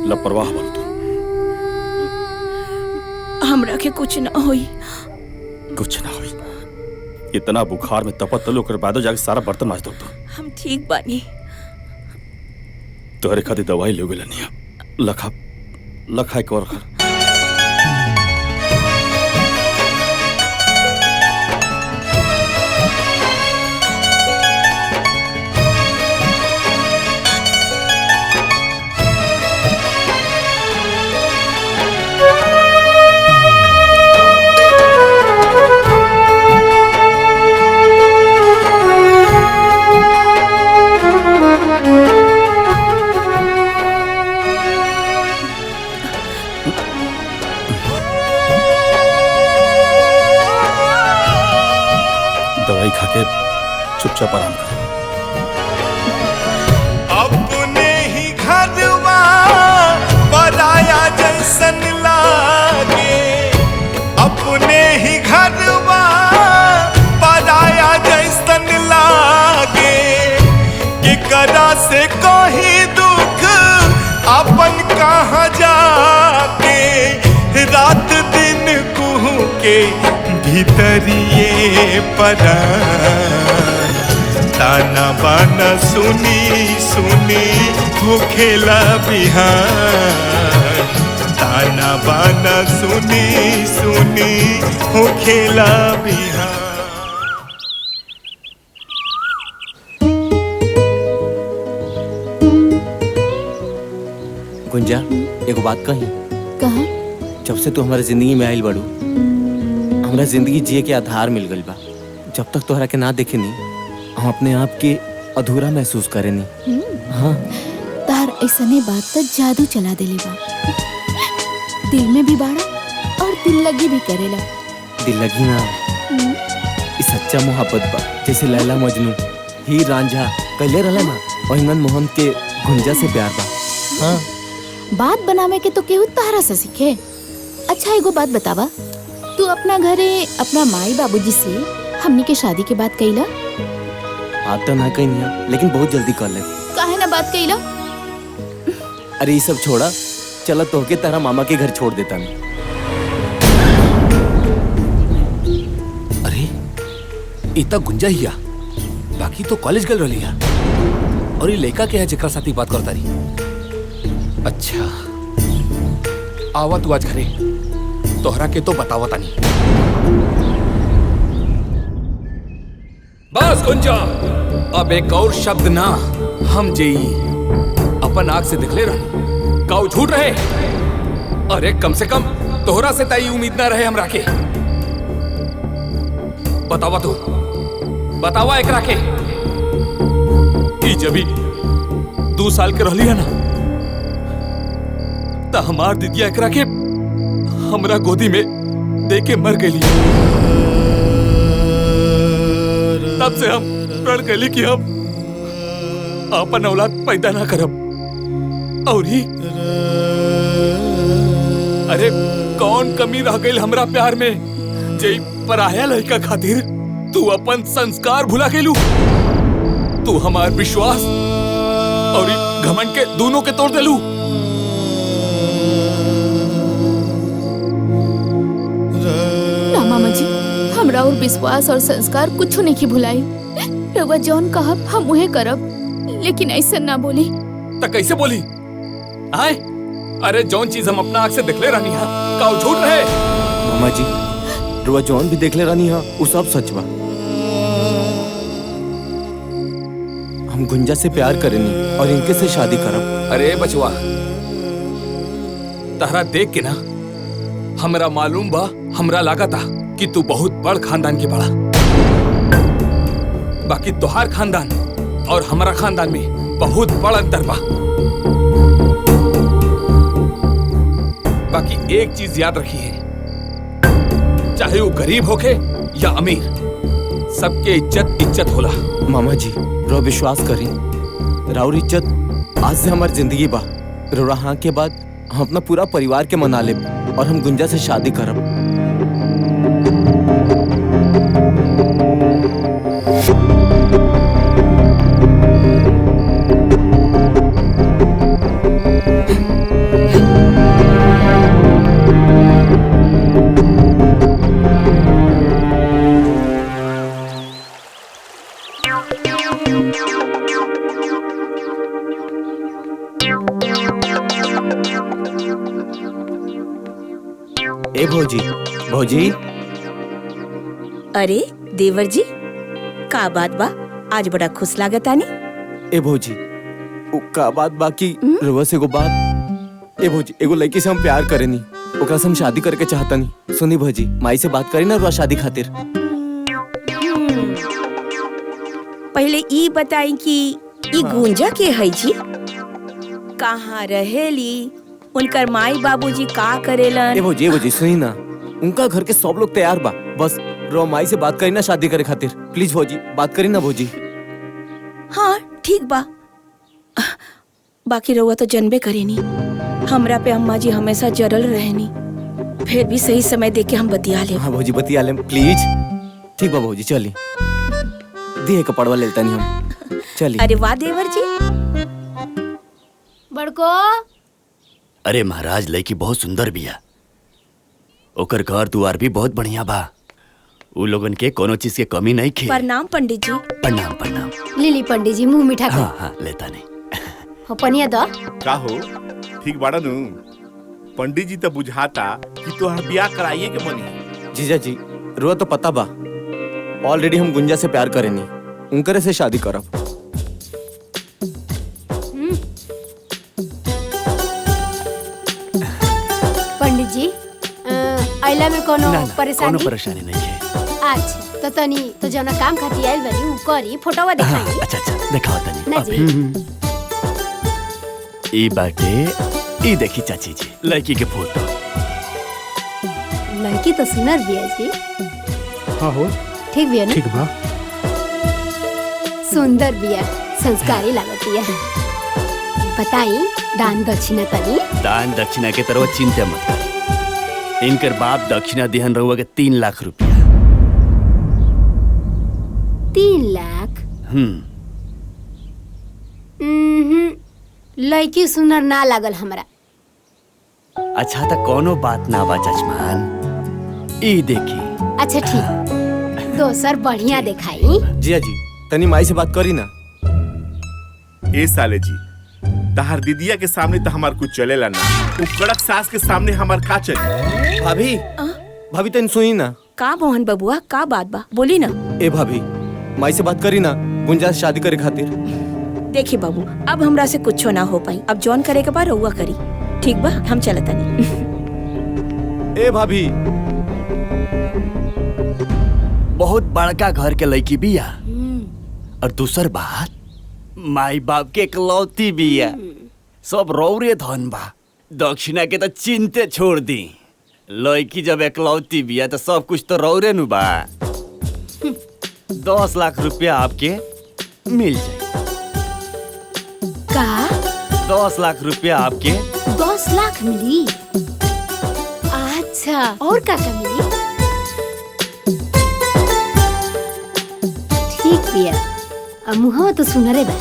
लापरवाह बन तू। हमरा के कुछ ना होई। कुछ ना होई? इतना बुखार में तपत तलो कर बाद जाके सारा बर्तन माज दो। हम ठीक बानी। तोहरे खातिर दवाई ले गेल नहीं, लखा लखा एक और खा। दवाई खा के चुपचाप आराम कर। अपने ही घरवा पराया जैसन लागे, अपने ही घरवा पराया जैसन लागे, केकरा से कोई दुख अपन कहाँ जाके के भीतरिए परान ताना बाना सुनी सुनी होखेला बिहान ताना बाना सुनी सुनी होखेला बिहान। गुंजा एगो बात कही। कहा? जब से तू हमारे जिंदगी में आइल बड़ू हमरा जिंदगी जिए के आधार मिल गइल बा। जब तक तोहरा के ना देखे नी हम अपने आप के अधूरा महसूस करे नी। हाँ तार ऐसने बात तो जादू चला देले बा। दिल में भी बाड़ा और दिल लगी भी करेला। दिल लगी ना इस सच्चा मोहब्बत बा जैसे लैला मजनू हीर रांझा कहले रहला ना वही मनमोहन के गुंजा से प्यार बा। हाँ बात बनावे के तो केहू तारा से सीखे। अच्छा एगो बात बतावा, तू अपना घरे अपना माई बाबूजी से हमनी के शादी के बात कइला? बात तो ना कही लेकिन बहुत जल्दी कर ले। काहे ना बात कइला? अरे ये सब छोड़ा, चला तो के तारा मामा के घर छोड़ देता मैं। अरे इतना गुंजा हिया बाकी तो कॉलेज गल रही है और ये लड़का के है जेकरा साथी बात करता रही। अच्छा आवा तू आज घरे तोहरा के तो बतावा तानी। बस गुंजा अब एक और शब्द ना हम जेई अपन आंख से दिखले रही काऊ झूठ रहे। अरे कम से कम तोहरा से ताई उम्मीद ना रहे हमरा के। बतावा तू बतावा एकरा के कि जब 2 साल के रहली है ना ता हमार दीदिया एकरा के हमरा गोदी में दे के मर गई। तब से हम प्रण कैली कि हम अपन औलाद पैदा ना करब। और ही अरे कौन कमी रह गई हमरा प्यार में जे पराया लड़का खातिर तू अपन संस्कार भुला गेलू। तू हमार विश्वास और घमंड के दोनों के तोड़ देलू। ना मामा जी हमरा और विश्वास और संस्कार कुछ नहीं की भुलाई। रउआ जौन कहब हम उहे करब लेकिन ऐसा ना बोली। त कैसे बोली आए? अरे जौन चीज हम अपना आँख से देखले रहनी है का झूठ रहे? मामा जी रुआ जौन भी देखले रहनी है वो सब सच बा। हम गुंजा से प्यार करेनी और इनके से शादी करब। अरे बचवा तहरा देख के ना हमरा मालूम बा हमरा लागता कि तू बहुत बड़ खानदान के बड़ा। बाकी तोहार खानदान और हमारा खानदान में बहुत बड़ा अंतर बा। बाकी एक चीज याद रखिए, चाहे वो गरीब होके या अमीर, सबके इज्जत इज्जत होला। मामा जी रो विश्वास करी राउर इज्जत आज से हमारी जिंदगी बा। रो हाँ के बाद हम अपना पूरा परिवार के मना ले और हम गुंजा से शादी करब। ए भौजी भौजी। अरे देवर जी का बात बा, आज बड़ा खुश लागतानी। ए भौजी उ का बात बाकी रवा से एगो बात। ए भौजी एगो लड़की से हम प्यार करेनी ओकरा से हम शादी करके चाहतानी। सुनी भौजी माई से बात करी ना रुआ शादी खातिर। पहले ई बताई कि ई गुंजा के है जी, कहाँ रहेली, उनकर माई बाबूजी का करेलन? ए भौजी सुनी ना, उनका घर के सब लोग तैयार बा, बस रो माई से बात करी ना शादी करे खातिर। प्लीज भौजी बात करी ना भौजी। हाँ ठीक बा। बाकी रउआ तो जनबे करेनी हमरा पे अम्मा जी हमेशा जरल रहेनी, फिर भी सही समय देख के हम बतिया ले। हाँ भौजी बतिया ले प्लीज। ठीक बा भौजी चली दिए कपड़वा लेता नहीं हम चली। अरे वाह देवर जी। बड़को अरे महाराज लड़की बहुत सुंदर बिया। ओकर घर दुआर भी बहुत बढ़िया बा। उ लोगन के कोनो चीज के कमी नहीं खे। प्रणाम पंडित जी। प्रणाम प्रणाम। लीली पंडित जी मुंह मीठा कर। हाँ हाँ लेता नहीं। हो पनिया दो। का हो ठीक बाड़ा नु? पंडित जी तो बुझाता कि तोहर ब्याह कराइए के मनी। जीजा जी रुआ तो पता बा, ऑलरेडी हम गुंजा से प्यार करेनी, उनकरे से शादी करब। पंडित जी आइला में कोनो परेशानी? कोनो परेशानी नहीं है। अच्छा तो तनी तो जना काम खाती आइल बनी उ करी फोटोवा दिखाई। अच्छा अच्छा दिखाओ तनी। ना जी। ई बाटे ई देखी चाची जी लड़की के फोटो। लड़की तो सुनर बिया जी। हाँ हो ठीक बिया ना? ठीक बा। सुंदर बिया, संस्कारी लागतिया। बताई दान दक्षिणा तनी? दान दक्षिणा के तरह चिंता मत करी। इनकर बाप दक्षिणा दिहन रहुआ के 3 लाख रुपया। 3 लाख? लड़की सुनर ना लागल हमरा। अच्छा तो कोनो बात ना बा जजमान। ई देखी। अच्छा ठीक, दोसर बढ़िया दिखाई। जिया जी तनी माई से बात करी ना। ए साले जी तहार दीदिया के सामने तो हमार कुछ चलेला ना, उ कड़क सास के सामने हमार का चली? भाभी भाभी तनी सुनी ना। का मोहन बबुआ का बात बा बोली ना। ए भाभी माई से बात करी ना गुंजा से शादी करे खातिर। देखी बाबू अब हमरा से कुछ ना हो पाई, अब जॉन करे के बाद रउआ करी। ठीक बा हम चलता नहीं। ए भाभी बहुत बड़का घर के लड़की बिया और दूसर बात माई बाप के इकलौती बिया। सब रौरे धन बा। दक्षिणा के तो चिंते छोड़ दी। लड़की जब इकलौती बिया तो सब कुछ तो रौरे नु बा। 10 लाख रुपया आपके मिल जाए। का? 10 लाख रुपया आपके। 10 लाख मिली? अच्छा और का मिली? ठीक बिया। अब मुहवा तो सुनरे बा।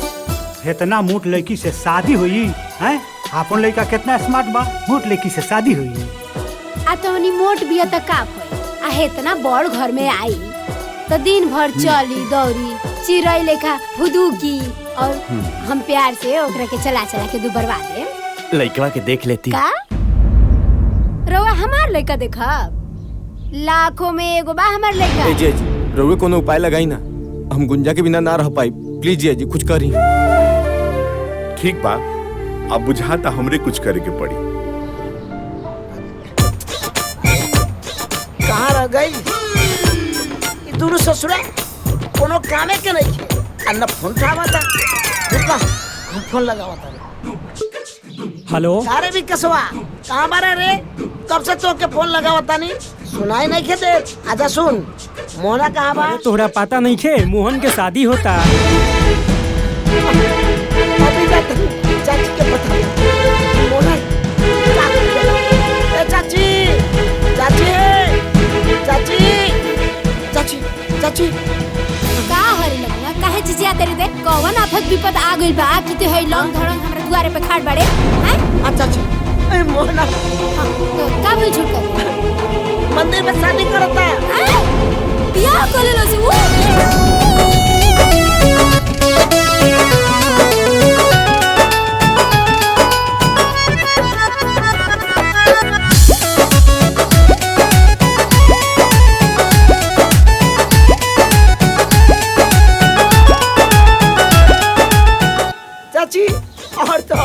इतना मोट लड़की से शादी हुई है? आपन लड़का कितना स्मार्ट बा, मोट लड़की से शादी हुई। आ तोनी मोट बिया त का होई? आ इतना बड़ घर में आई तो दिन भर चली दौड़ी चिड़ै लेखा फुदुकी और हम प्यार से ओकरा के चला चला के दू बर्बाद दे। लड़कवा के देख लेती। का? रउआ हमार लड़का देखा? लाखों में एगो बा हमार लड़का। ए जी रउए कोनो उपाय लगाई ना, हम गुंजा के बिना ना रह पाई। प्लीज जी कुछ करी। ठीक बा, अब बुझाता हमरे कुछ करे के पड़ी। कहाँ रह गई ई दोनों ससुरा? कोनो कामे के नहीं है। अन्ना फोन उठावता। रुका हम फोन लगावता। हेलो सारे भी कसवा कहाँ बारे रे? कब से तो के फोन लगावता नहीं सुनाई नहीं के दे। आजा सुन मोहना कहाँ बा? तोहरा पता नहीं खे मोहन के शादी होता। अभी जाते चाची के पता मोहना ए चाची चाची चाची चाची चाची का हरे लगला? काहे चिचिया तेरे दे? कौन आफत विपद आ गइल बा कि ते हई लंग धड़ंग हमरा दुआरे पे खाड़ बाड़े? हैं? अच्छा अच्छा ए मोहना का बोल झूठ कर? मंदिर में शादी करता है। बियाह कर लेलो से वो? चाची और तो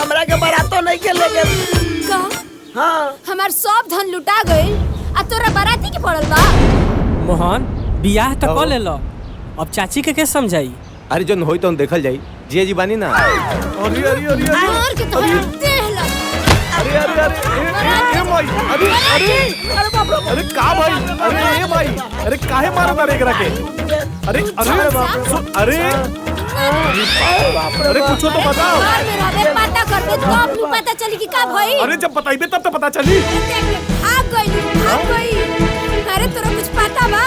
हमरा के बारातो नहीं के ले गेल। का? हाँ हमार सब धन लुटा गइल आ तोरा बाराती के पड़ल बा? मोहन बियाह तो कर लेलो, अब चाची के समझाई? अरे जन होई तो देखल जाई। जिया जी बानी ना। अरे अरे अरे और के तो देह लग। अरे अरे अरे ए भाई अरे अरे अरे बाप रे अरे का भाई? अरे ए भाई अरे काहे मारता रे एकरा के? अरे अरे बाप अरे अरे कुछ तो बताओ। घर में रहबे पता कर दे तो अपनी पता चली कि का भई। अरे जब बताइबे तब तो पता चली। भाग गई। अरे तोरा कुछ पता बा?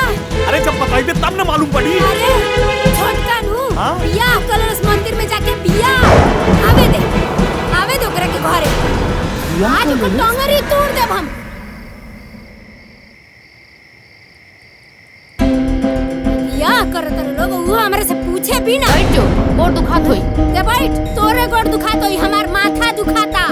अरे जब बताइबे तब ना मालूम पड़ी। अरे छोटका नु बियाह कलरस मंदिर में जाके बियाह आवे दे ओकरा के घरे। आज को टंगरी तोड़ देब हम। करत रहे लोग वो हमरे से पूछे भी ना। बैठ जो, गोड़ दुखात होई। ते बैठ, तोरे गोड़ दुखात होई, हमार माथा दुखाता।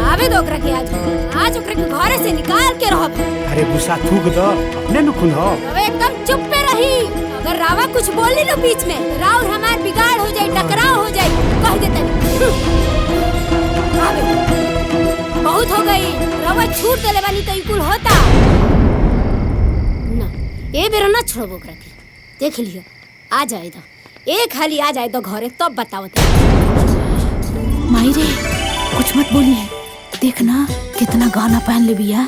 आवे दो ओकरा के आज ओकरा के घरे से निकाल के रहब। अरे गुस्सा थूक दो, अपने न खुन हो। रवा एकदम चुप पे रही। अगर रावा कुछ बोली लो बीच में, राव हमार बिगाड़ हो जाए, टकराव हो जाए, कह देता बहुत हो गई। रवा छूट देले बानी तो इकुल होता ना। ए बेरा ना छोड़बो ओकरा के, देख लियो आ जाए तो एक हाली आ जाए तो घरे तब बतावत। माई रे कुछ मत बोलिए, देखना कितना गाना पहन ले बिया।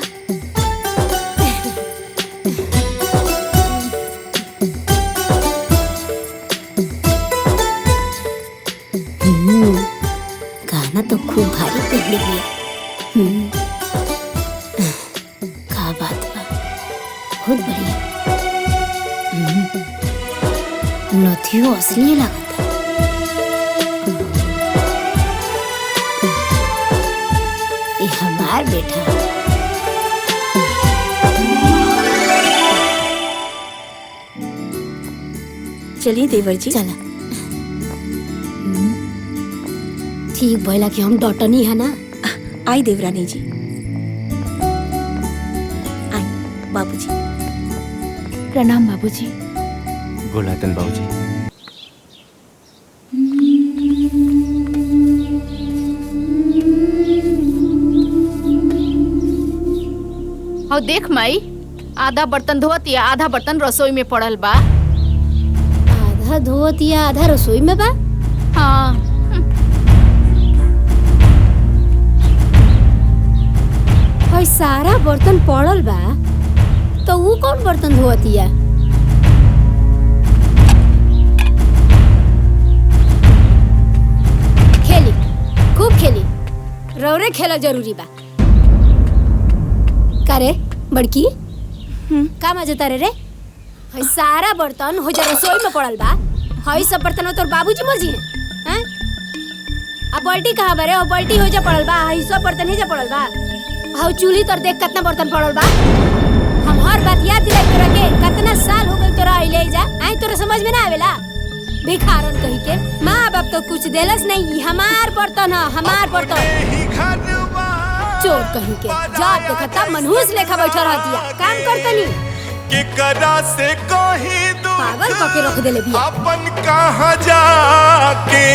गाना तो खूब भारी पहन ले बिया। का बात बा, बहुत बढ़िया। नथियो असली लागता। ये हमार बेटा। चलिए देवर जी। चला ठीक भइला कि हम डटनी है ना। आई देवरानी जी, आई बाबूजी। प्रणाम बाबूजी। गोलातन बाबूजी। और देख माई, आधा बर्तन धोत या आधा बर्तन रसोई में पड़ल बा। आधा धोत या आधा रसोई में बा? हाँ। भाई सारा बर्तन पड़ल बा तो वो कौन बर्तन धोतिया? खेली, खूब खेली, रौरे खेला जरूरी बा। करे बड़की का मजा रे? भाई सारा बर्तन हो जा रसोई में पड़ल बा। हई सब बर्तन तोर बाबूजी मर्जी है? अब बाल्टी कहाँ बरे? और बाल्टी हो जा पड़ल बा। हई सब बर्तन ही जा पड़ल बा। हाउ चूल्ही तर देख कितना बर्तन पड़ल बा। हम हर बात याद दिलाई तोरा के। कितना साल हो गई तोरा आइले जा, आई तोरा समझ में ना आवेला? भिखारन कही के माँ बाप तो कुछ देलस नहीं। हमार बर्तन है, हमार बर्तन। चोर कही के जा देखता मनहूस लेखा बैठा रहतिया, काम करतनी के करा से कहीं दूर पागल करके रख देले बिया। अपन कहाँ जाके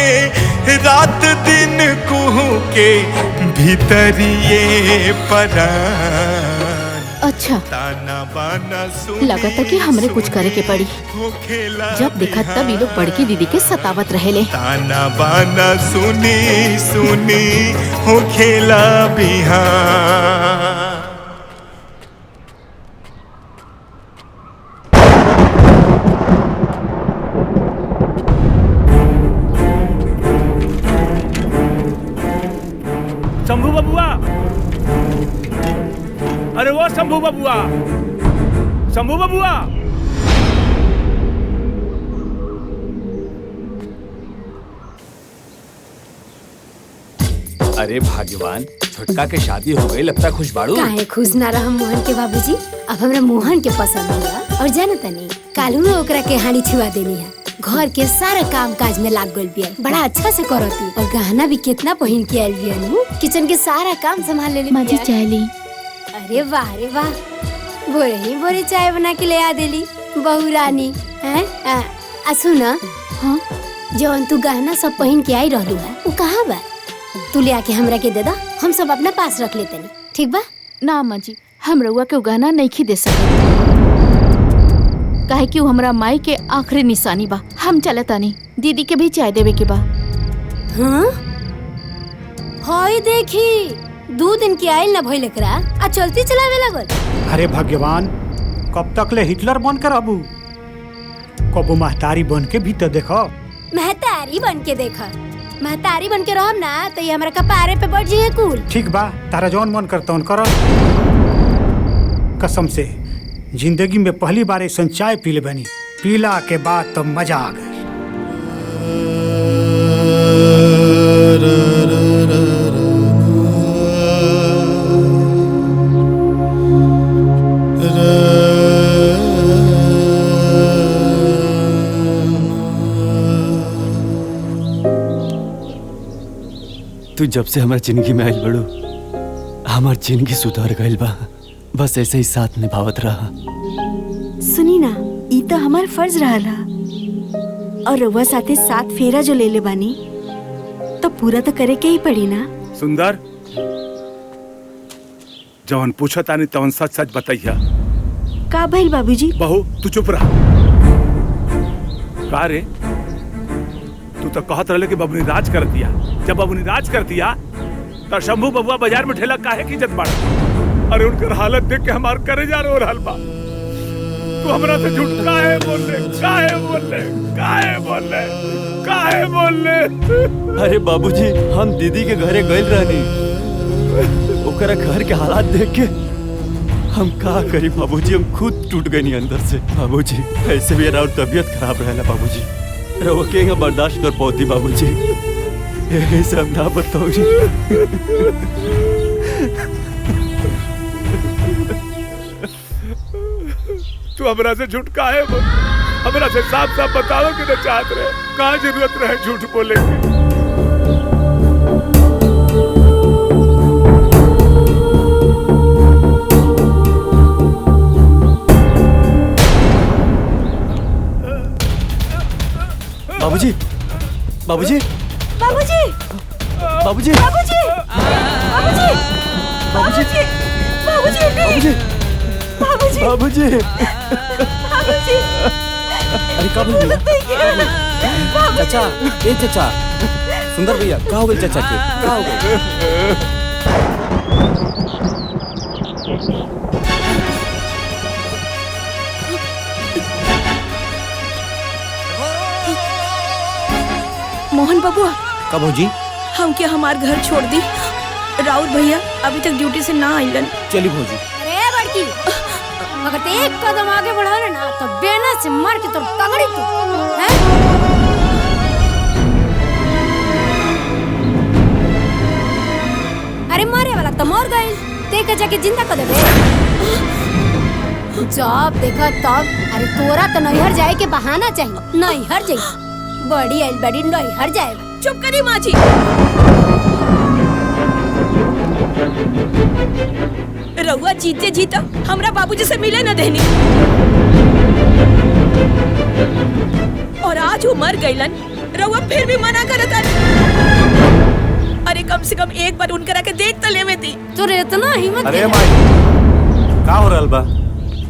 रात दिन कुहू के भीतरिए परान। अच्छा ताना बाना सुनी लगा था कि हमरे कुछ करे के पड़ी। जब देखा तब ये लोग बड़की दीदी के सतावत रहेले। ताना बाना सुनी सुनी हो खेला बिहान। शंभू बबुआ, अरे वो शंभू बबुआ, शंभू बबुआ। अरे भाग्यवान, छोटका के शादी हो गई, लगता खुश बाड़ू। काहे खुश ना रह मोहन के बाबूजी? अब हमरा मोहन के पसंद होला। और जाना तनी कालू ओकरा के हानि छुआ देनी है। घर के सारा काम काज में लाग गइल बिया, बड़ा अच्छा से करती। और गहना भी कितना पहन के आइल बिया नु। किचन के सारा काम संभाल लेली। माजी चाय ली। अरे वाह रे वाह, भोरे ही भोरे चाय बना के ले आ देली बहू रानी। हैं सुना, हाँ जौन तू गहना सब पहन के आई रहलू है वो कहाँ बा? तू ले आके हमरा के दे दा, हम सब अपना पास रख लेते नहीं, ठीक बा? ना अम्मा जी, हम रउआ के गहना नहीं दे सकते। काहे कि हमरा माई के आखिरी निशानी बा। हम चलता नहीं, दीदी के भी चाय देवे के बा। हाँ हाय देखी, 2 दिन की आइल न भइल एकरा आ चलती चलावे लगल। अरे भगवान, कब तक ले हिटलर बन कर अबू? कबू महतारी बन के भी तो देखो। महतारी बन के देखा, महतारी बन के रहम ना तो ये हमरा कपारे पे बैठ जाइए कुल। ठीक बा, तारा जौन मन करता उन करो। कसम से जिंदगी में पहली बार ऐसा चाय पीले बनी, पीला के बाद तो मजा आ गई। तू जब से हमारा जिंदगी में आइल बड़ू, हमार जिंदगी सुधर गइल बा। बस ऐसे ही साथ निभावत रहा। सुनी ना, ई तो हमार फर्ज रहला और रउआ साथे साथ फेरा जो ले ले बानी तो पूरा तो करे के ही पड़ी ना। सुंदर, जवन पूछा तानी तवन सच सच बताइया। का भइल बाबूजी? बहू तू चुप रहा। का रे, तू तो कहत रहे कि बबुनी राज कर दिया। जब बबुनी राज कर दिया तो शंभू बबुआ बाजार में ठेला काहे की इज्जत बाड़। अरे उनकर हालत देख के हमार करेजा रो रहल बा। तू हमरा से झूठ काहे बोल ले? काहे बोल ले? काहे बोल ले? काहे बोल ले? अरे बाबूजी, हम दीदी के घरे गइल रहनी, ओकरा घर के हालात देख के हम का करी बाबूजी, हम खुद टूट गए अंदर से। बाबूजी ऐसे भी और तबीयत खराब रहला बाबूजी, रहो के बर्दाश्त कर पाती बाबूजी, ये सब ना बताओ। तू हमरा से झूठ काहे बोल? हमरा से साफ साफ बताओ कि न चाहत रहे। कहाँ जरूरत रहे झूठ बोले की? बाबूजी, बाबूजी, बाबूजी, बाबूजी, बाबूजी, बाबूजी, बाबूजी, बाबूजी, बाबूजी, बाबूजी, बाबूजी। अरे का बोल चाचा? ए चाचा, सुंदर भैया, का हो गइल चाचा के? का हो गइल? मोहन बबुआ, का भौजी? हम क्या हमार घर छोड़ दी? राउत भैया अभी तक ड्यूटी से ना आइलन। चली भौजी। अरे बड़की, अगर ते एक कदम आगे बढ़ा ना तो बेना से मार के तो तगड़ी तू हैं? अरे मारे वाला तो मर गए, ते के जाके जिंदा कर देबे। जब देखा तब, अरे तोरा तो नैहर जाए के बहाना चाहिए। नैहर जाए बड़ी आइल बड़ी नैहर जाए। चुप करी माँ जी। रउआ जीते जीता हमरा बाबूजी से मिले न देनी, और आज वो मर गइलन, रउआ फिर भी मना करता। अरे कम से कम एक बार उनकरा के देख तो लेवे दी। तो इतना हिम्मत? अरे माई, का हो रहल बा?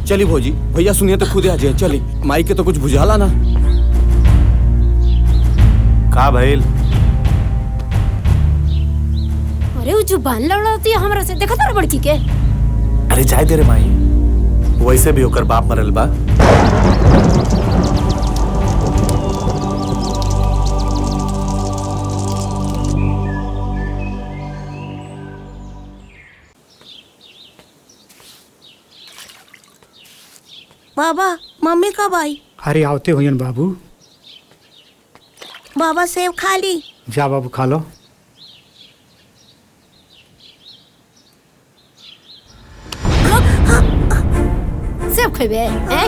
चली भौजी, भैया सुनिए तो खुदे आ जाए। चली, माई के तो कुछ बुझाला ना। का भइल? अरे वो जुबान लड़ाती है हमरा से, देखा तार बड़की के? अरे जाए दे रे माई, वैसे भी होकर बाप मरल बा। बाबा, मम्मी कब आई? अरे आवते हुए बाबू। बाबा सेब खा ली। जा बाबू खा लो। सेब खेबे हैं?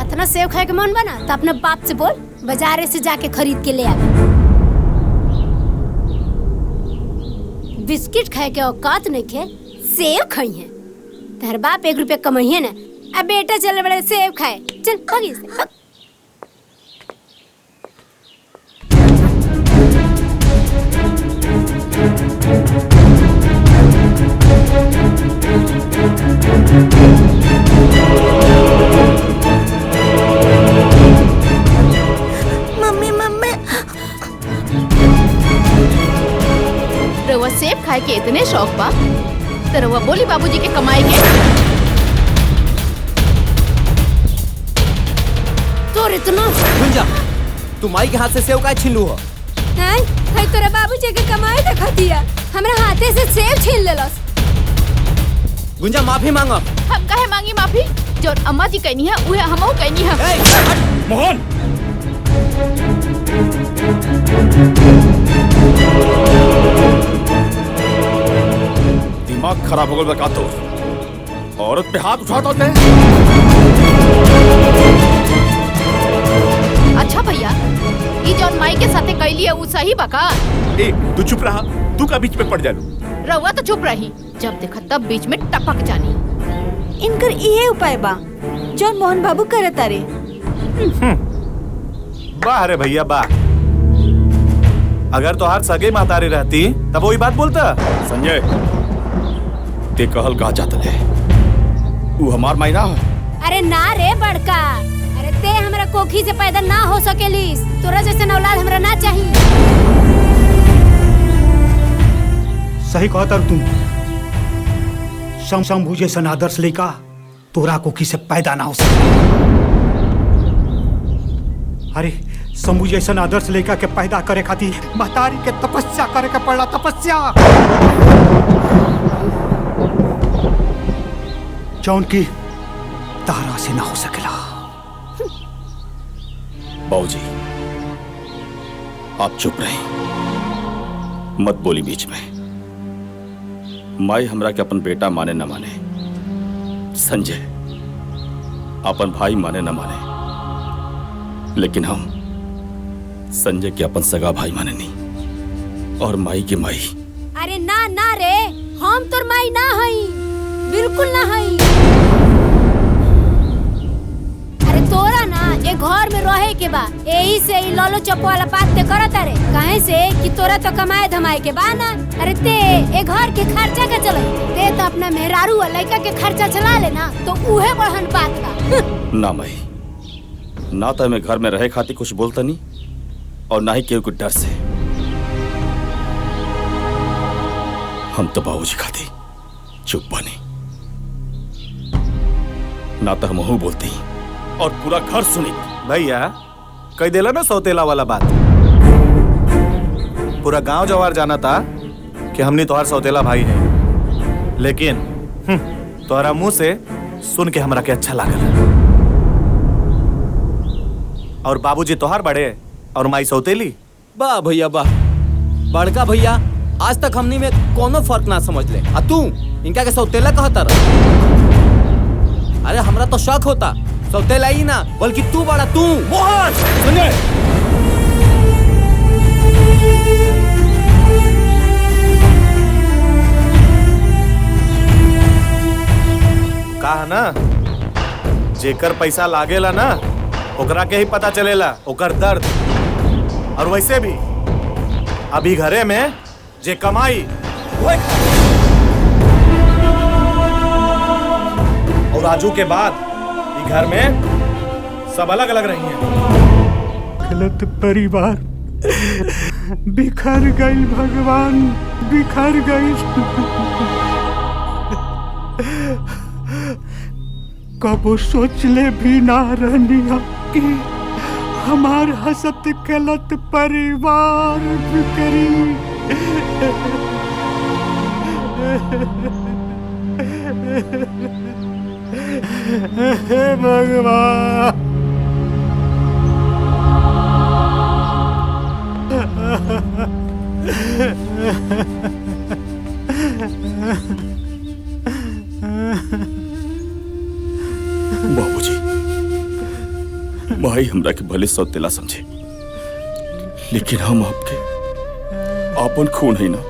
इतना सेब खाए के मन बना तो अपने बाप से बोल, बाजारे से जाके खरीद के ले आवे। बिस्किट खाए के औकात नहीं खे, सेब खाई है। तेरे बाप 1 रुपया कमाइए ना, अब बेटा चल बड़े सेब खाए। चल भागी से भाग। Mummy, mummy. रउआ सेब खाए के इतने शौक बा तो रउआ बोली बाबूजी के कमाई के। तोर इतना गुंजा, तू माई के हाथ से सेव काहे छीन लू हो? नहीं, भाई तोरा बाबूजी के कमाई देखा दिया, हमरा हाथे से सेब छीन लेलस। गुंजा माफी मांगो। हम काहे मांगी माफी? जो अम्मा जी कहनी है उहे हमहू कहनी है। मोहन, दिमाग खराब हो गया बका तो। औरत पे हाथ उठाता होते। अच्छा भैया, ई जौन माई के साथे कैली है उ सही बका? ए तू चुप रहा, तू का बीच में पड़ जालू। रउआ तो चुप रही, जब देखा तब बीच में टपक जानी। इनकर इहे उपाय बा जौन मोहन बाबू करत तारे। वाह रे भैया वाह। अगर तोहार सगे मातारी रहती तब वही बात बोलता। संजय ते कहल कहा जाता है वो हमार मायना है। अरे ना रे बड़का, अरे ते हमरा कोखी से पैदा ना हो सकेलिस, तोरा जैसे औलाद हमरा ना चाहिए। सही कहता तुम। शंभू जैसन आदर्श लेका तोरा कोखी से पैदा ना हो सके। अरे शंभू जैसन आदर्श लेका के पैदा करे खातिर महतारी के तपस्या करे के पड़ला, तपस्या जौन की तारा से ना हो सकेला। बाबूजी आप चुप रहे, मत बोली बीच में। माई हमरा के अपन बेटा माने न माने, संजय अपन भाई माने न माने, लेकिन हम संजय के अपन सगा भाई माने नहीं और माई के माई। अरे ना ना रे, हम तोर माई ना हई, बिल्कुल ना हई। अरे तोरा ना ए घर में रहे के बा, यही से ई ललो चप्पो वाला बात ते करत रे। काहे से कि तोरा तो कमाए धमाए के बा ना। अरे ते ए घर के खर्चा का चले, ते तो अपना मेहरारू और लड़का के खर्चा चला लेना, तो उहे बढ़न बात बा। ना माई, ना तो मैं घर में रहे खातिर कुछ बोलता नहीं और ना ही केहू के डर से। हम तो बाबूजी खातिर चुप बने, ना तो हम हूँ बोलती और पूरा घर सुनी। भैया कह देला ना सौतेला वाला बात। पूरा गांव जवार जाना था कि हमने तोहार सौतेला भाई है, लेकिन तोहरा मुंह से सुन के हमरा के अच्छा लागल। और बाबूजी तोहार बड़े और माई सौतेली। वाह भैया वाह, बड़का भैया आज तक हमनी में कोनो फर्क ना समझ ले, आ तू इनका के सौतेला कहता रह। अरे हमरा तो शौक होता, सौतेला ही ना बल्कि तू बड़ा तू। मोहन संजय कहा ना, जेकर पैसा लागेला ना ओकरा के ही पता चलेला ओकर दर्द। और वैसे भी अभी घरे में जे कमाई और राजू के बाद ये घर में सब अलग अलग रही हैं। गलत परिवार बिखर गई, भगवान बिखर गई। कबो सोचले भी ना रहनिया कि हमार हसत गलत परिवार बिखरी। हे भगवान, बाबूजी माई हमरा के भले सौतेला समझे, लेकिन हम आपके आपन खून है ना।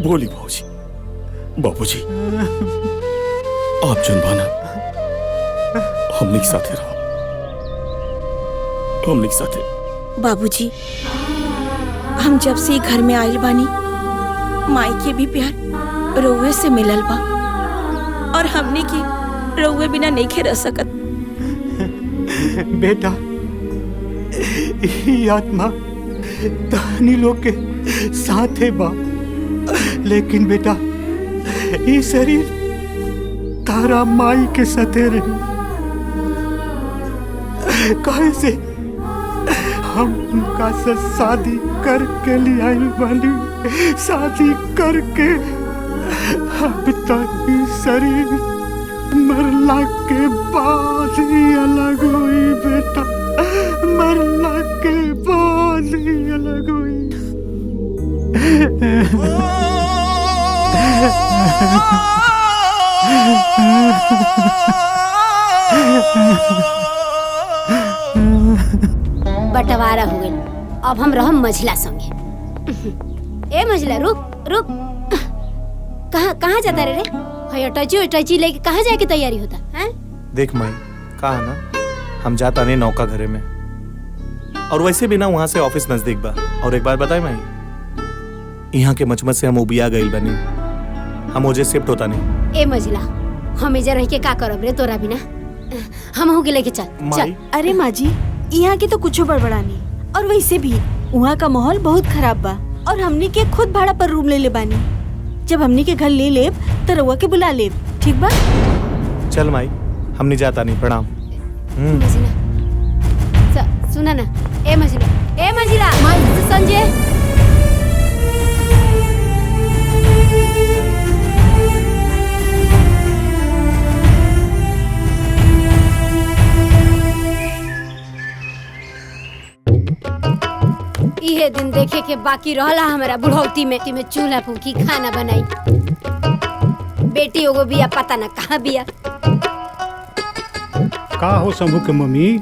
बोली बाबूजी, बाबूजी आप जनबाना हमने के साथे रहो, हमने के साथे। बाबूजी हम जब से घर में आयल बानी, माई के भी प्यार रउए से मिलल बा और हमने की रउए बिना नहीं खे रह सकत। बेटा ये आत्मा तहनी लोग के साथे बा, लेकिन बेटा ये शरीर तारा माई के साथे रही। कहे से हम उनका से शादी करके ले आइल बानी, शादी करके अब तक शरीर मरला के बाद ही अलग हुई बेटा, मरला के बाद ही अलग हुई। बंटवारा हो गइल। अब हम रहम मझिला संगे। ए मझिला रुक रुक, कहाँ जाता रे? हय अटैची लेके कहाँ जाए की तैयारी होता है? देख माई, कहा ना हम जाता नहीं नौका घरे में, और वैसे भी ना वहाँ से ऑफिस नजदीक बा। और एक बार बताए माई, यहाँ के मचमच से हम उबिया गइल बनी, हम ओजे शिफ्ट होता नहीं। ए मझिला, हम इधर रह के का करब रे तोरा बिना? हम हो के लेके चल चल। अरे माँ जी, यहाँ की तो कुछ बड़बड़ा नहीं, और वैसे भी वहाँ का माहौल बहुत खराब बा, और हमनी के खुद भाड़ा पर रूम ले बानी। जब हमनी के घर ले लेब तो रउआ के बुला लेब, ठीक बा? चल माई, हम नहीं जाता नहीं। प्रणाम। सुना ना, ए मझिला संजय, इहे दिन देखे के बाकी रहला हमारा बुढ़ौती में चूल्हा फूकी खाना बनाई। बेटी एगो बिया, पता ना कहाँ बिया। का हो शंभू के मम्मी,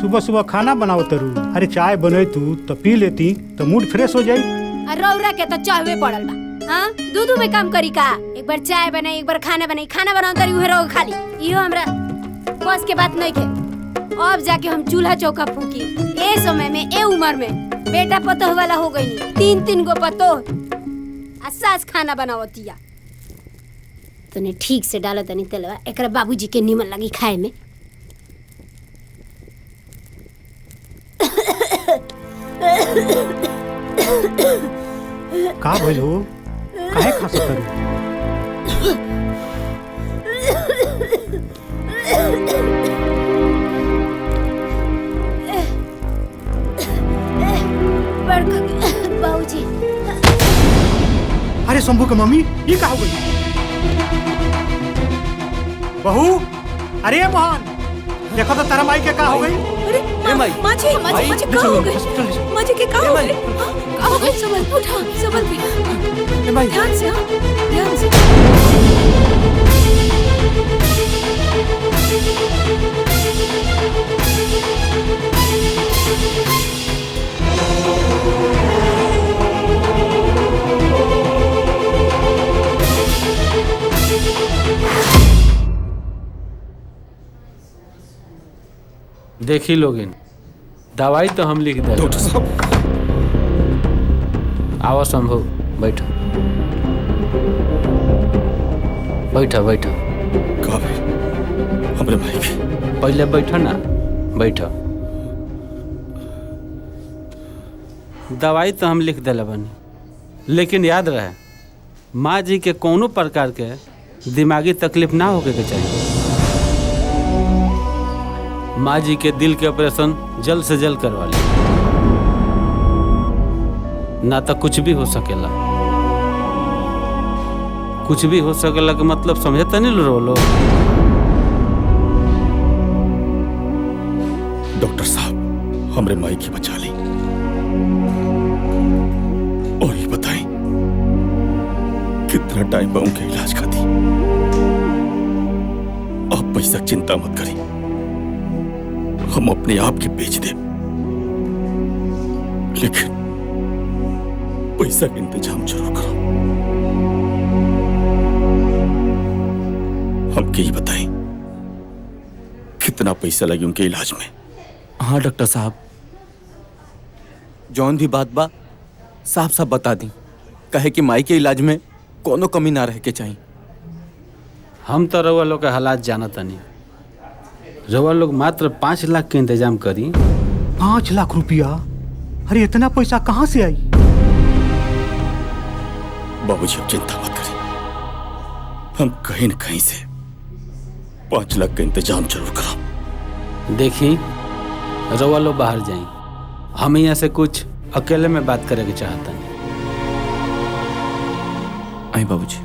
सुबह सुबह खाना बनाओ तरू? अरे चाय बने तू तो पी लेती तो मूड फ्रेश हो जाई। रौरा के तो चाहवे पड़ल बा। हाँ, दूध में काम करी का? एक बार चाय बनाई, एक बार खाना बनाई, खाना बनाओ तरी उहे रहो खाली। इहो हमरा बस के बात नहीं के। अब जाके हम चूल्हा चौका फूकी। ए समय में, ए उम्र में बेटा पतोह वाला हो गई नी, 3 गो पतोह, सास खाना बनावतिया। तने ठीक से डालो तनी तेलवा, एकरा बाबूजी के निमन लगी खाए में। का भइल हो? काहे खास करू? बाबूजी। अरे शंभू के मम्मी, ये का हो गई? बहू, अरे मोहन, देखो तो तारा माई के का हो गई? अरे माँ जी का हो गई? माँ जी के का हो गई? का हो गई? संभल के। ध्यान से, हाँ, ध्यान से। देखी लोगिन, दवाई तो हम लिख दे। डॉक्टर साहब, आओ शंभू, बैठो बैठो बैठो। का भाई हमरे भाई के? पहले बैठो ना, बैठो। दवाई तो हम लिख दिला बनी, लेकिन याद रहे माँ जी के कोनो प्रकार के दिमागी तकलीफ ना होके के चाहिए। माँ जी के दिल के ऑपरेशन जल्द से जल्द करवा ले, ना तो कुछ भी हो सकेला। कुछ भी हो सकेला के मतलब समझे तो नहीं लो। डॉक्टर साहब, हमरे माई की बचा ली। और ये बताएं कितना टाइम बा उनके इलाज का दी? आप पैसा चिंता मत करें, हम अपने आप के बेच दे, लेकिन पैसा का इंतजाम जरूर करो। हमके ही बताएं कितना पैसा लगे उनके इलाज में? हाँ डॉक्टर साहब, जौन भी बात बा साफ साफ बता दी, कहे कि माई के इलाज में कोनो कमी ना रह के चाहिए। हम तो रउआ लोग के हालात जानत नहीं। रउआ लोग मात्र 5 लाख के इंतजाम करी। 5 लाख रुपया? अरे इतना पैसा कहाँ से आई? बाबूजी अब चिंता मत करें, हम कहीं न कहीं से 5 लाख का इंतजाम जरूर करो। देखी, रउआ लोग बाहर जाई, हम यहाँ से कुछ अकेले में बात करे के चाहता नहीं। आई बाबूजी।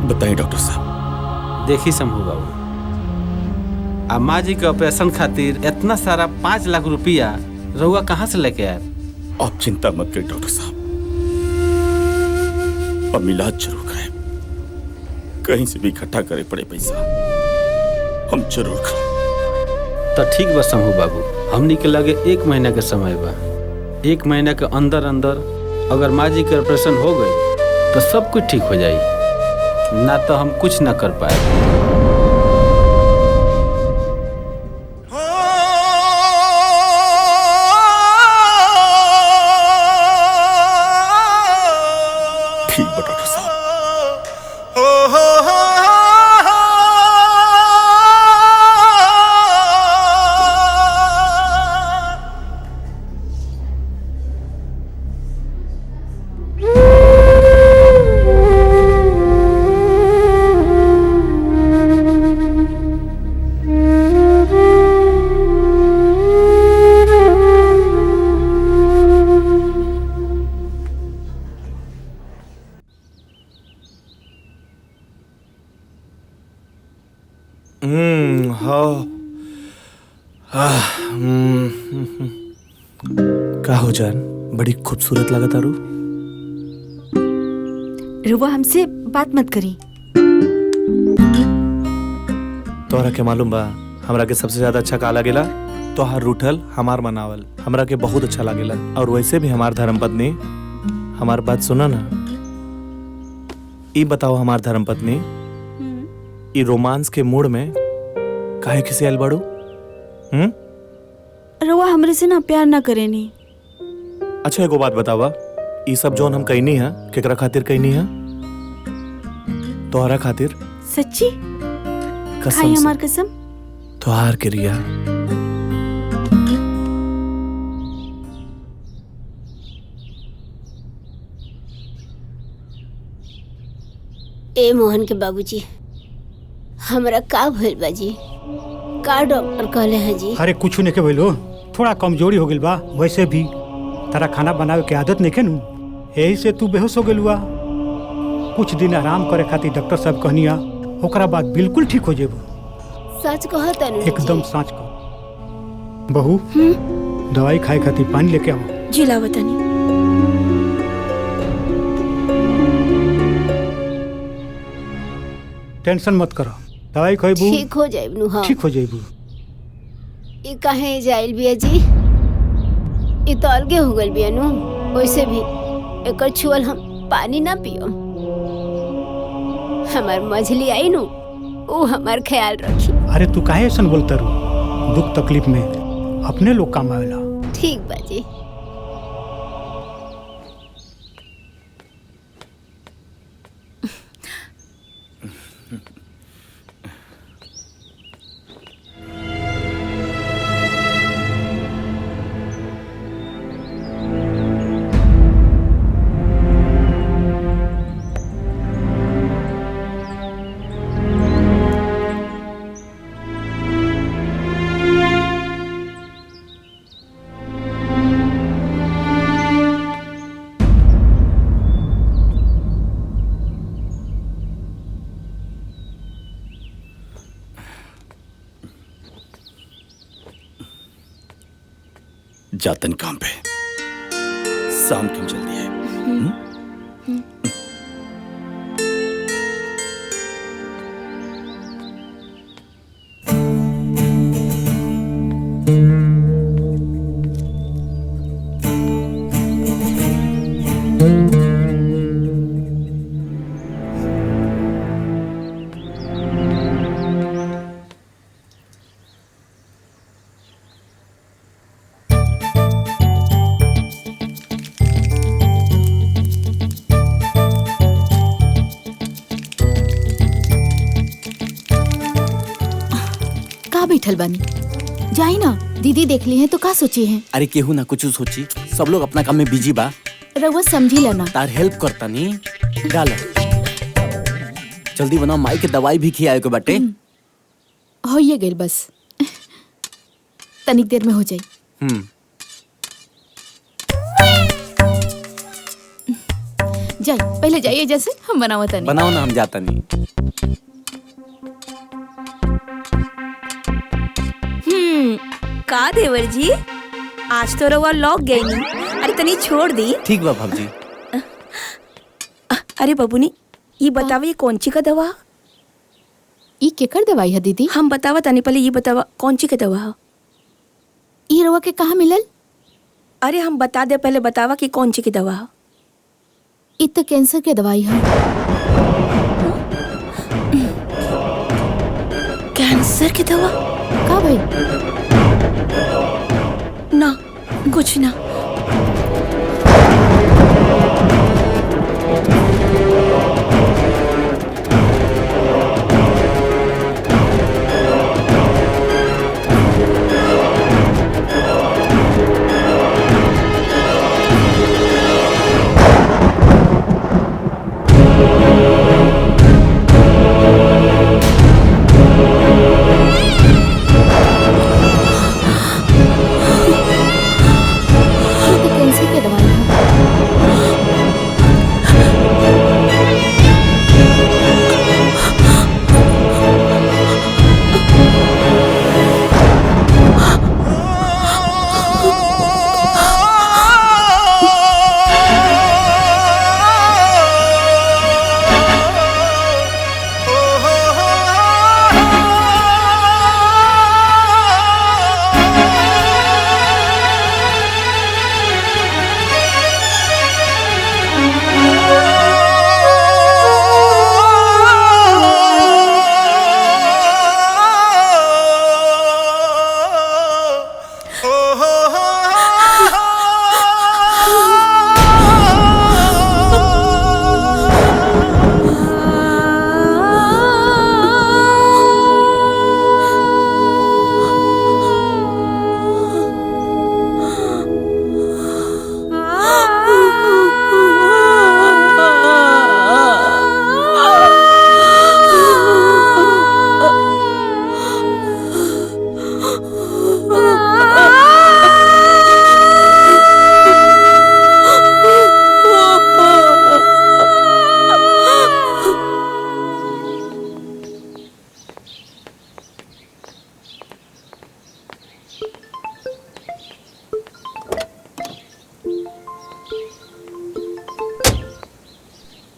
बताइए डॉक्टर साहब। देखी शंभू बाबू, अब माँ जी के ऑपरेशन खातिर इतना सारा 5 लाख रुपया रउआ कहाँ से लेके आए? आप चिंता मत करिए डॉक्टर साहब, हम इलाज जरूर कराए। कहीं से भी इकट्ठा करे पड़े पैसा, हम जरूर खाएं। तो ठीक बा शंभू बाबू, हमनी के लगे 1 महीना के समय बा। 1 महीना के अंदर अंदर अगर माँ जी के ऑपरेशन हो गई तो सब कुछ ठीक हो जाई, ना तो हम कुछ ना कर पाए। ठीक बा डॉक्टर साहब। का हो जान, बड़ी खूबसूरत लगा तारू। रुआ हमसे बात मत करी। तोहरा के मालूम बा हमरा के सबसे ज्यादा अच्छा का लागेला? तोहार रूठल हमार मनावल हमरा के बहुत अच्छा लागेला। और वैसे भी हमार धर्मपत्नी, हमार बात सुना ना। ई बताओ हमार धर्मपत्नी, ई रोमांस के मूड में काहे किसी आइल बाड़ू? रुआ हमरे से ना प्यार ना करेनी। अच्छा एगो बात बतावा, ई सब जोन हम कहनी है केकरा खातिर कहनी है? तोहरा खातिर। सच्ची? कसम खाई से। हमार कसम। तोहार के रिया। ए मोहन के बाबूजी, हमरा का भइल बा जी? का डॉक्टर कहले हैं जी? अरे कुछ नहीं के बोलो, थोड़ा कमजोरी हो गई बा। वैसे भी तारा खाना बनावे के आदत नहीं नु, यही से तू बेहोश हो गइल बा। कुछ दिन आराम करे खातिर डॉक्टर साहब कहनिया, ओकरा बाद बिल्कुल ठीक हो जेबो। सच कहता नहीं? एकदम सच कह। बहू, दवाई खाए खातिर पानी लेके आओ। जी लावतनी। टेंशन मत करो, दवाई खइबू ठीक हो जाइबनु। हाँ ठीक हो जाइबू। ई काहे जाइल बिया जी? ई तो अलगे हो गइल बिया नु। वैसे भी एकर छुअल हम पानी ना पियो। हमार मझली आई नु, वो हमार ख्याल रखी। अरे तू काहे ऐसा बोलता रू? दुख तकलीफ में अपने लोग काम आवेला। ठीक बाजी। जातन काम पे, शाम क्यों जल्दी है? बैठल बानी, जाई ना। दीदी देख ली है तो का सोची है? अरे केहू ना कुछ सोची, सब लोग अपना काम में बिजी बा। रउआ समझी लेना। तार हेल्प करता नी। डाल जल्दी बनाओ, माई के दवाई भी खियाए के बाटे। हो ये गेल बस, तनिक देर में हो जाई। जाई, पहले जाइए जैसे हम बनावा तनी। बनाओ ना, हम जाता नहीं। का देवर जी, आज तो रउआ लौक गई नी। अरे तनी छोड़ दी। ठीक बा भाभी। अरे बबुनी, ये बतावे कौन ची का दवा? ई केकर दवाई है दीदी? हम बतावा तानी, पहले ये बतावा कौन ची के दवा है? ई रवा के कहाँ मिलल? अरे हम बता दे, पहले बतावा कि कौन ची की दवा है। ई तो कैंसर के दवाई है। कैंसर की दवा? का भाई? ना कुछ ना।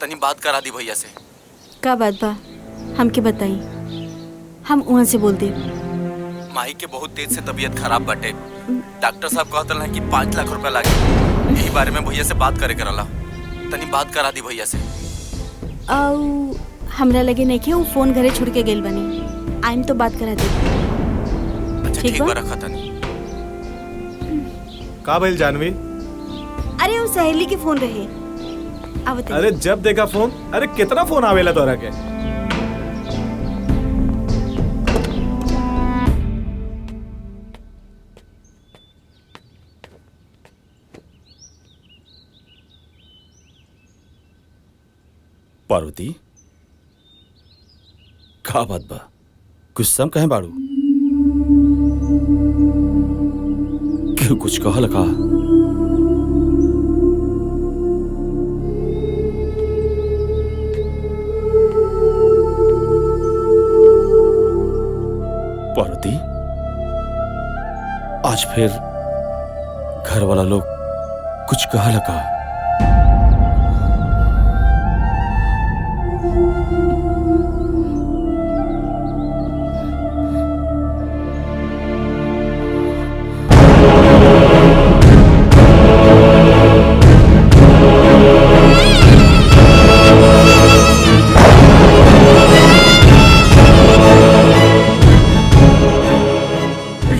तनी बात करा दी भैया से। का बात बा? हमके बताई, हम वहाँ से बोल दे। माही के बहुत तेज से तबीयत खराब बाटे। डॉक्टर साहब कहत रहे कि 5 लाख रुपया लागे। यही बारे में भैया से बात करे करला। तनी बात करा दी भैया से। आउ हमरा लगे नहीं कि वो फोन घरे छोड़ के गेल बनी। आइम तो बात करा दे। अच्छा ठीक बा, रखा तनी। का भइल जानवी? अरे वो सहेली के फोन रहे। आवत अरे जब देखा फोन, अरे कितना फोन आवेला तोरा के? पार्वती, का बात बा? गुस्सा कहे बाड़ू? क्यों कुछ कहल का? पार्वती, आज फिर घर वाला लोग कुछ कहल का?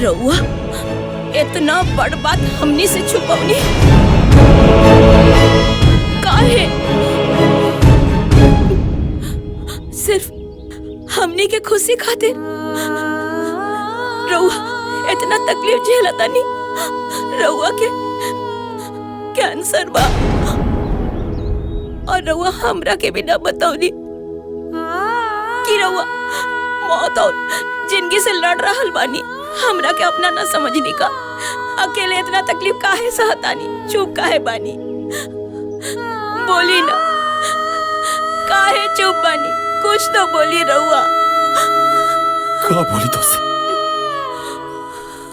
रउआ इतना बड़ बात हमनी से छुपवनी काहे? सिर्फ हमनी के खुशी खातिर रउआ इतना तकलीफ झेलतानी। रउआ के कैंसर बा और रउआ हमरा के भी ना बतावनी कि रउआ मौत और जिंदगी से लड़ रहल बानी। हमरा के अपना ना समझनी का। अकेले इतना तकलीफ काहे सहतानी? चुप काहे बानी? बोली ना, काहे चुप बानी? कुछ तो बोली रउआ। का बोली तो से?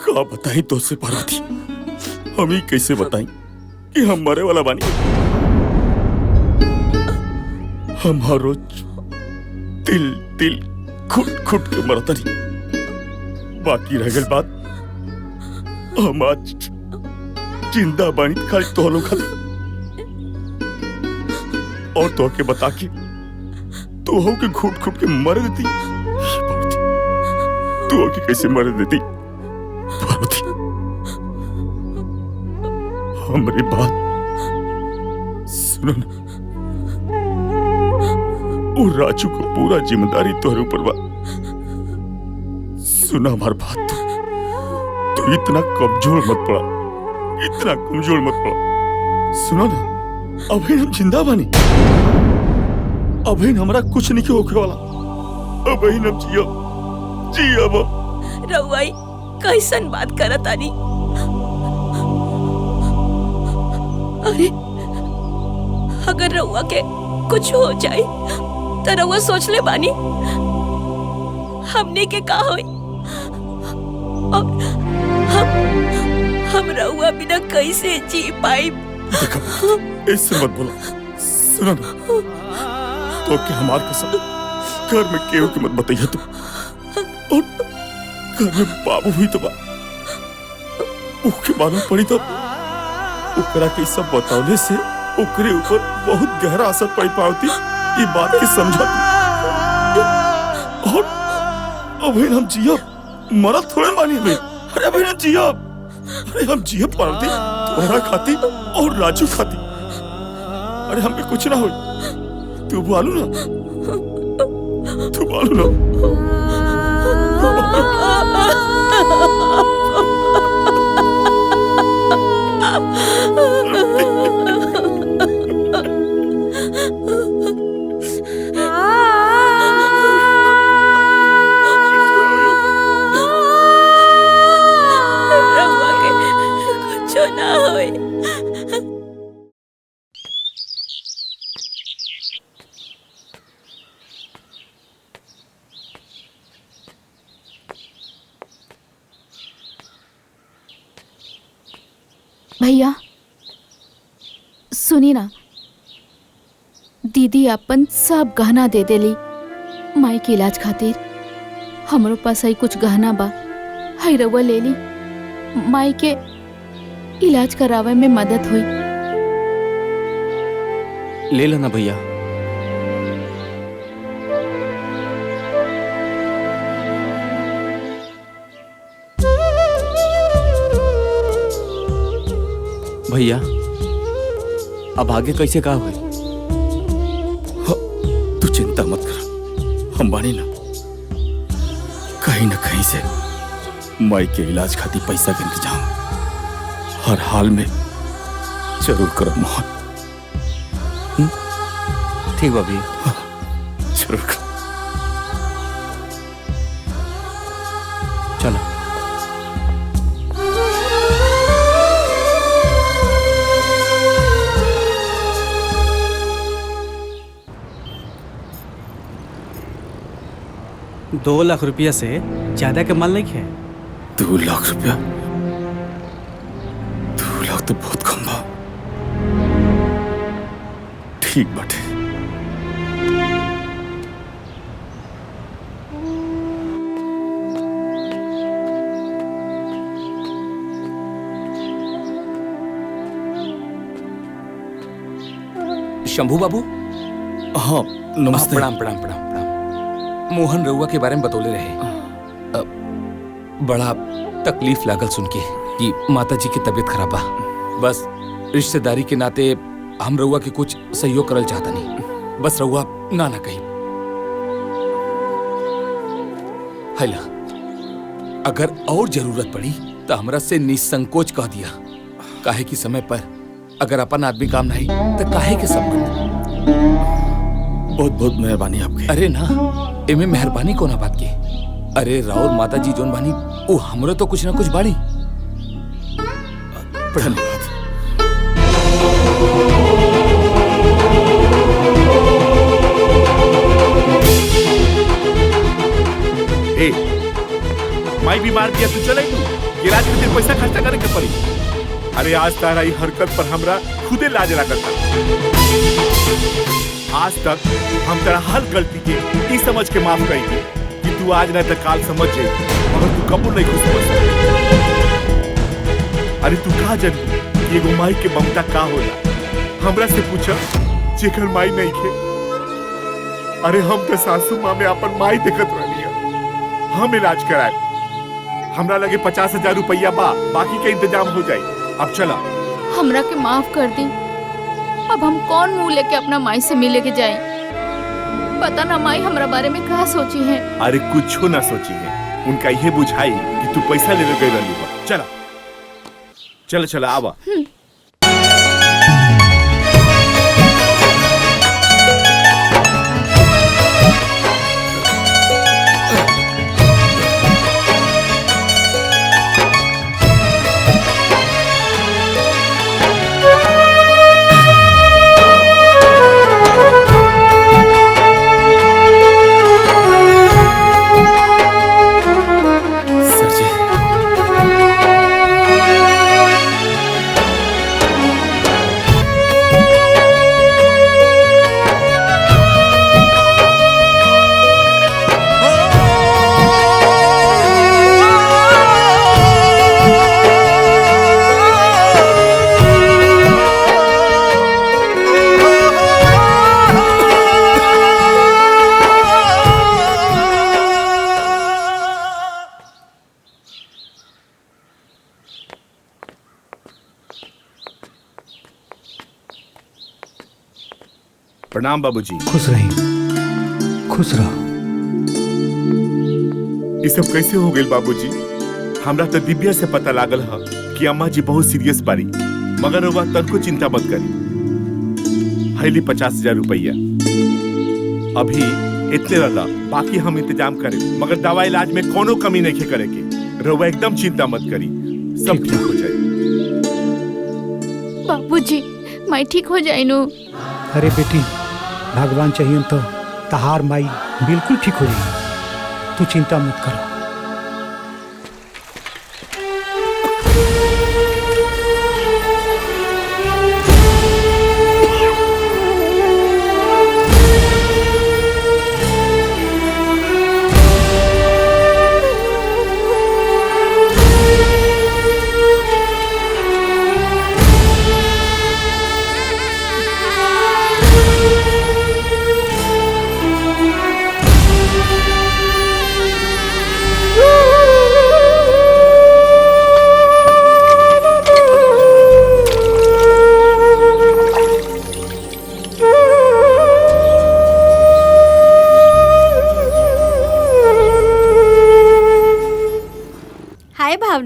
का बताई तो से पार्वती? हम ही कैसे बताई कि हम मरे वाला बानी? हमारो दिल दिल खुट खुट के मरतनी। बाकी रह गई बात, हम आज जिंदा बानी खाली तोहलो खाली, और तो के बता के तो हो के घुट घुट के मर देती। तू हो के कैसे मर देती पार्वती? हमारी बात सुनो ना, वो राजू को पूरा जिम्मेदारी तोहरे ऊपर बा। सुना हमारी बात, तू इतना कमजोर मत पड़ा, इतना कमजोर मत पड़ा। सुनो ना, अभी हम जिंदा बानी, अभी हमारा कुछ नहीं होके वाला, अभी हम जियो रउआई कैसन बात करत आनी? अरे अगर रउआ के कुछ हो जाए तो रउआ सोच ले बानी हमने के का होई, और हम रउआ बिना कैसे जी पाई? ऐसे मत बोला। सुनो ना, तो क्या हमार कसम, घर में केहू की मत बताइए तुम, और घर में बाबू हुई तो उसके मालूम पड़ी तो ओकरा के सब बतावले से ओकरे ऊपर बहुत गहरा असर पड़ी पावती। ये बात की समझा और अभी हम जियो मरा थोड़े मानी में। अरे अभी हम जियो, अरे हम जियो पावती तुम्हारा खाती और राजू खाती। अरे हम भी कुछ ना हो, तू बोलू ना, तू बोलू ना। भैया सुनी ना, दीदी अपन सब गहना दे देली माई के इलाज खातिर। हमरो पास आई कुछ गहना बा, हई रउआ ले ली, माई के इलाज करावे में मदद हुई। ले लेना भैया। भैया अब आगे कैसे का हुई? तू चिंता मत कर, हम बानी ना, कहीं ना कहीं से माई के इलाज खातिर पैसा का इंतजाम हर हाल में जरूर करो मोहन। ठीक बा भैया, जरूर कर। चलो। दो लाख रुपया से ज्यादा के माल नहीं है। 2 लाख रुपया? 2 लाख तो बहुत कम बा। ठीक बाटे। शंभू बाबू। हाँ नमस्ते। प्रणाम प्रणाम प्रणाम। मोहन रउआ के बारे में बतौले रहे, बड़ा तकलीफ लागल सुन के कि माता जी की तबीयत खराब बा। बस रिश्तेदारी के नाते हम रउआ के कुछ सहयोग करल चाहता नहीं, बस रउआ ना ना कही। हैला, अगर और जरूरत पड़ी तो हमरा से निसंकोच कह दिया, काहे कि समय पर अगर अपन आदमी काम नहीं तो काहे के संबंध। बहुत बहुत मेहरबानी आपकी। अरे ना, एमे मेहरबानी कोना बात की। अरे राउर माता जी जोन बानी वो हमरो तो कुछ ना कुछ बाड़ी। धन्यवाद। ए, माई बीमार दिया तू चले तू इलाज के लिए पैसा खर्चा करे के पड़ी। अरे आज तारा ई हरकत पर हमरा खुदे लाज लागत। आज तक हम तेरा हर गलती के ई समझ के माफ करी थी तू आज ना तो काल समझ जाए, मगर तू कबूल नहीं कुछ समझ सकती। अरे तू कहा जानी कि एगो माई के ममता का होला? हमरा से पूछा जेकर माई नहीं खे। अरे हम तो सासू माँ में अपन माई देखत रहनी है। हम इलाज कराए, हमरा लगे 50,000 रुपया बा, बाकी के इंतजाम हो जाए। अब चला। हमरा के माफ कर दी। अब हम कौन मुंह लेके अपना माई से मिले के जाए? पता ना माई हमरा बारे में क्या सोची है। अरे कुछ ना सोची है, उनका ये बुझाई कि तू पैसा ले गई रही बा। चला चला चला आवा। प्रणाम बाबूजी। खुश रही, खुश रहो। ये सब कैसे हो गए बाबूजी? हमरा तो दिव्या से पता लागल है कि अम्मा जी बहुत सीरियस बारी, मगर वह तनको चिंता मत करी। हैली 50,000 रुपया अभी इतने रहा, बाकी हम इंतजाम करें, मगर दवा इलाज में कोनो कमी नहीं करेंगे। रवा एकदम चिंता मत करी, सब ठीक हो जाए। बाबूजी मैं ठीक हो जाए नु। अरे बेटी, भगवान चाहिए तो तहार माई बिल्कुल ठीक हो जाएगी, तू चिंता मत करो।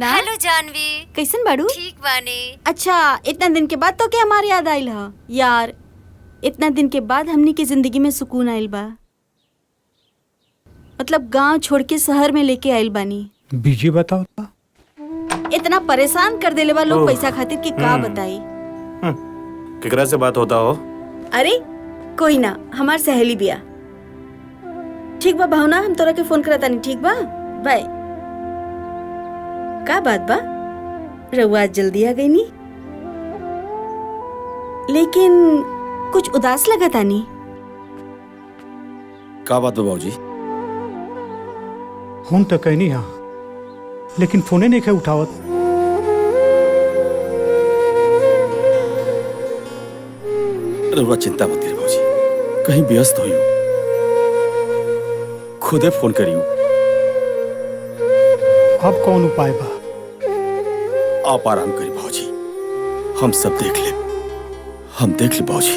हेलो जानवी, कैसन बाड़ू? ठीक बानी। अच्छा, इतना दिन के बाद तो क्या हमारी याद आइल ह? यार इतना दिन के बाद हमनी के जिंदगी में सुकून आइल बा। मतलब गांव छोड़ के शहर में लेके आइल बानी। बीजी बताओ तो। इतना परेशान कर देले बा लोग पैसा खातिर कि का बताई। केकरा से बात होता हो? अरे कोई ना, हमार सहेली बिया। ठीक बा भावना, हम तोरा के फोन करता नहीं। ठीक बा, बाय। का बात बा? रउआ आज जल्दी आ गई नी, लेकिन कुछ उदास लगा तानी। का बात बा बाबूजी? फोन तो कहनी हा, लेकिन फोने नहीं उठावत। रउआ चिंता मत करिए बाबूजी, कहीं व्यस्त होइयो, खुदे फोन करियो। अब कौन उपाय बा? आप आराम करिए बाबूजी, हम सब देख ले, हम देख ले बाबूजी।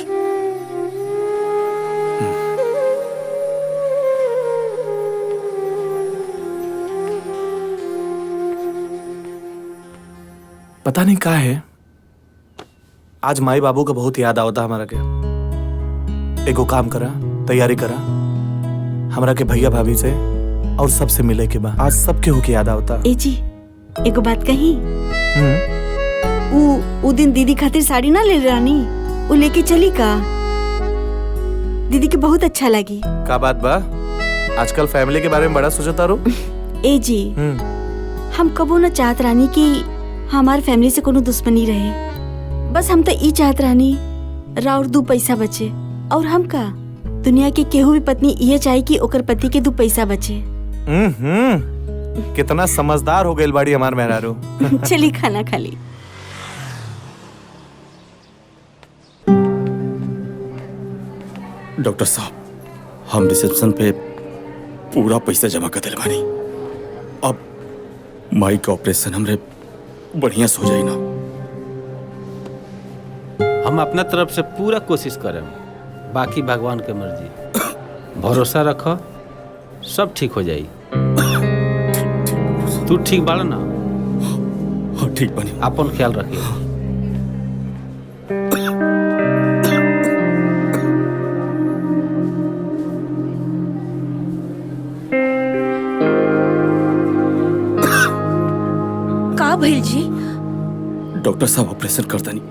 पता नहीं का है, आज माई बाबू का बहुत याद आवता हमारा के। एगो काम करा, तैयारी करा, हमरा के भैया भाभी से और सबसे मिले के बाद आज सबके होके याद आवता। ए जी, एगो बात कही। उ दिन दीदी खातिर साड़ी ना ले रानी, उ लेके चली का? दीदी के बहुत अच्छा लगी। का बात बा? आजकल फैमिली के बारे में बड़ा सोचता रो। ए जी, हम कबो न चाहत रानी कि हमार फैमिली से कोनो दुश्मनी रहे। बस हम तो ई चाहत रानी राउर 2 पैसा बचे, और हम का दुनिया के केहू भी पत्नी ये चाहे कि ओकर पति के 2 पैसा बचे। कितना समझदार हो गई बाड़ी हमार मेहरारू। चली खाना खा ली। डॉक्टर साहब, हम रिसेप्शन पे पूरा पैसा जमा कर दिल बानी। अब माई का ऑपरेशन हमरे बढ़िया सो जाई ना। हम अपना तरफ से पूरा कोशिश करें, बाकी भगवान के मर्जी। भरोसा रखो, सब ठीक हो जाई। तू ठीक बाड़ा ना? हाँ ठीक बानी। अपन ख्याल रखिए। का भइल जी? डॉक्टर साहब ऑपरेशन करता नहीं,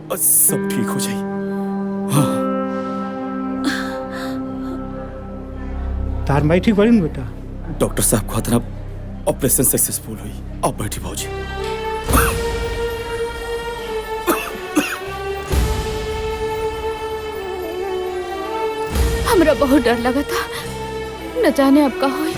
बस सब ठीक हो जाई। तार माई ठीक बड़ी बेटा? डॉक्टर साहब कहते ना ऑपरेशन सक्सेसफुल हुई। आप बैठी भाजी। हमरा बहुत डर लगा था, न जाने अब का होई।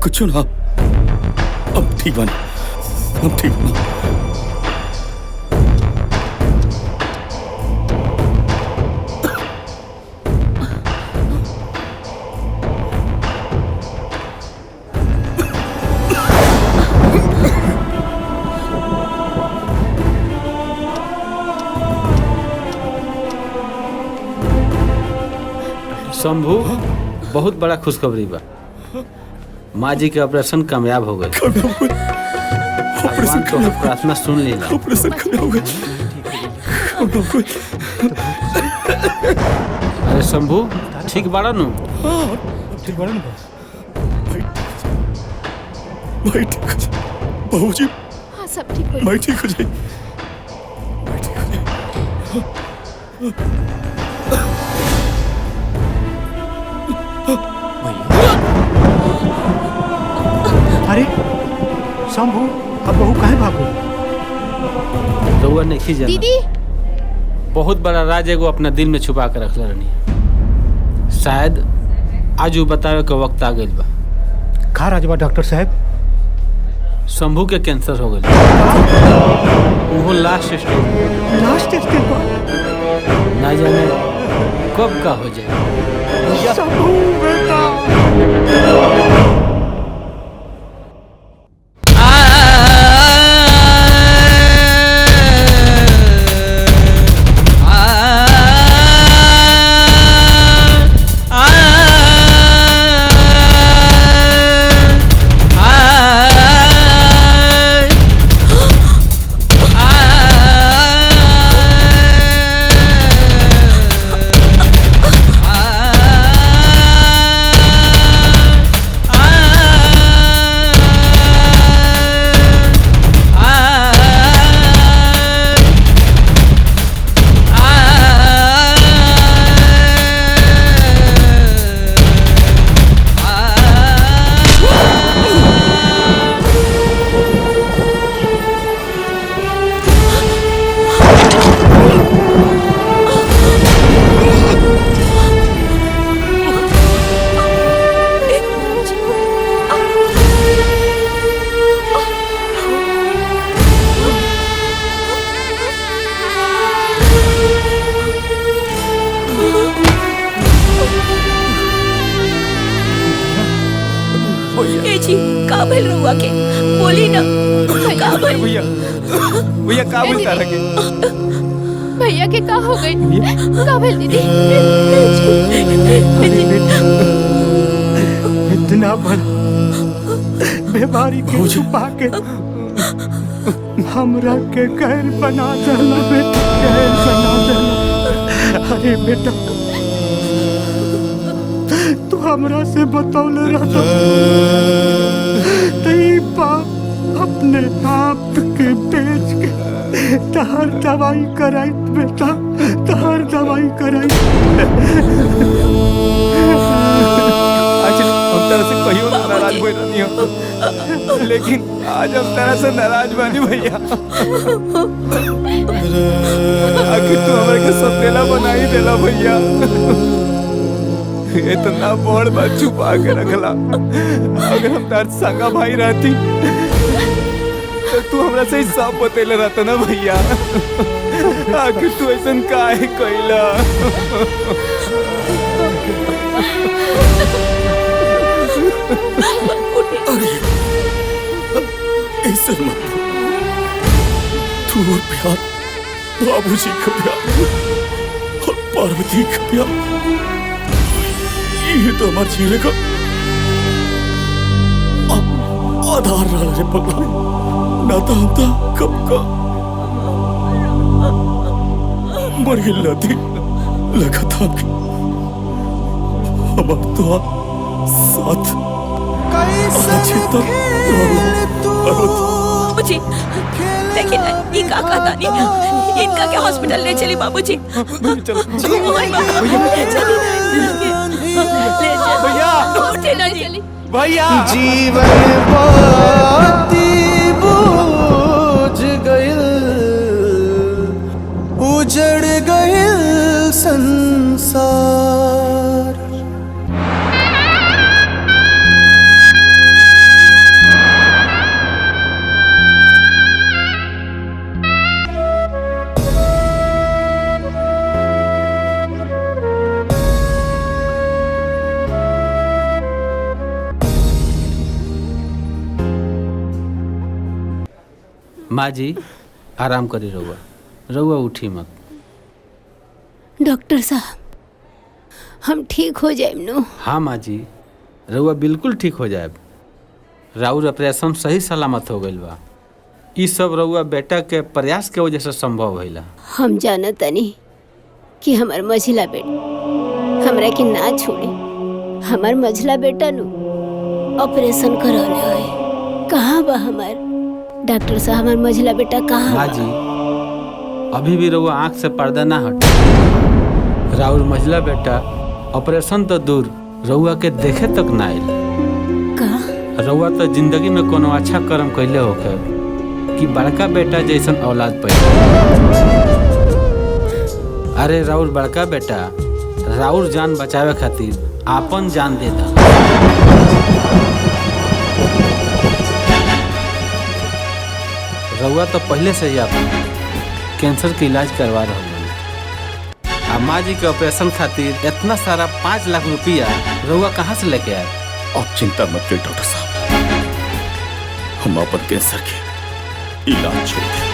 कुछ ना, अब ठीक बनी, अब ठीक बनी। शंभू, बहुत बड़ा खुशखबरी बा। माँ जी के ऑपरेशन कामयाब हो गए। भगवान तो प्रार्थना सुन लेना। अरे शंभू, ठीक बाड़ा नु? ठीक बाड़ा नु? भाई ठीक हो जाए बाबूजी। हाँ सब ठीक हो भाई ठीक हो जाए। अरे शंभू, अब बहू काहे भागो? रउआ नहीं जाना। दीदी, बहुत बड़ा राज एगो अपना दिल में छुपा कर रखले रहनी। शायद आज वो बतावे के वक्त आ गइल बा। का राजबा डॉक्टर साहब? शंभू के कैंसर हो गइल। वो लास्ट स्टेज। लास्ट स्टेज पर? ना जाने कब का हो जाए। शंभू बेटा। भैया का बोलता रखे? भैया के का हो गई? का भेल दीदी? इतना बड़ा बीमारी के छुपा के हमरा के गैर बना देला बेटा, गैर बना देला। अरे बेटा तू हमरा से बतौले रहता तई बाप अपने आप के बेच के तहर दवाई कराई बेटा, तहर दवाई कराई। हम तरह से कहियो नाराज हुए नहीं हो, लेकिन आज हम तरह से नाराज बानी भैया। आखिर तू हमारे के सौतेला बना ही देला भैया। इतना बड़ बात छुपा के रखला। अगर हम तार संगा भाई रहती तो तू हमरा से सब बतेले रहता ना भैया। आखिर तू ऐसा काहे कइला? ऐसा मत तू और प्यार बाबूजी का प्यार और पार्वती का प्यार ये तो हमारे जीने का आधार रहा रे पगला। ना तो हम तो कब का मर गिल थी लगा था हमारे तो साथ बाबूजी देखिए ना ये का दानी इनका क्या हॉस्पिटल ले चली बाबूजी। भैया जीवन बाती बूझ गइल, उजड़ गइल संसार। माँ जी आराम करी रहुआ, रहुआ उठी मत। डॉक्टर साहब हम ठीक हो जाए नो? हाँ माँ जी रहुआ बिल्कुल ठीक हो जाए। राउर ऑपरेशन सही सलामत हो गइल बा। ई सब रहुआ बेटा के प्रयास के वजह से संभव भइला। हम जानत तनी कि हमार मझिला बेटा हमरा के ना छोड़े। हमार मझिला बेटा नु ऑपरेशन करौले है। कहाँ बा हमार डॉक्टर साहब? हमार मझिला बेटा कहाँ? माँ जी अभी भी रहुआ आँख से पर्दा ना हट। राउर मझिला बेटा ऑपरेशन तो दूर रहुआ के देखे तक ना आइल। का रहुआ तो जिंदगी में कोनो अच्छा कर्म कैले होके कि बड़का बेटा जैसन औलाद पैदा। अरे राउर बड़का बेटा राउर जान बचावे खातिर आपन जान देता। रहुआ तो पहले से ही आप कैंसर के इलाज करवा रहे हैं। माँ जी के ऑपरेशन खातिर इतना सारा 5 लाख रुपया रहुआ कहाँ से लेके आए? आप चिंता मत करिए डॉक्टर साहब, हम अपन कैंसर के इलाज छोड़ दें।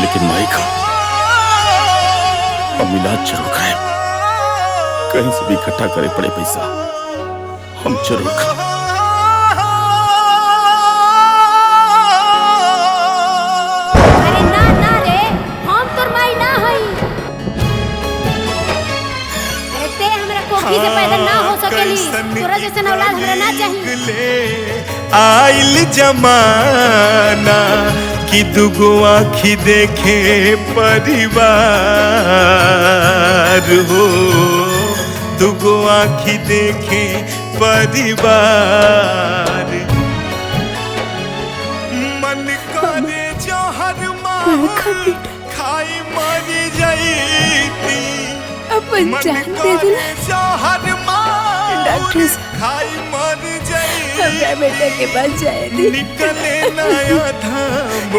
लेकिन माई का हम इलाज जरूर कराए। कहीं से भी इकट्ठा करे पड़े पैसा हम जरूर कराएं। से पैदा ना हो सकेली। तोरा जैसन औलाद हमरा ना चाहिए। आइल जमाना कि दुगो आँखी देखे परिवार हो, दुगो आँखी देखे परिवार। मन करे जहर मार खाई मर जाईती। अपन जान दे दिला डॉक्टर साहब, हमरा बेटा के पास जाए दी। निकले नया धाम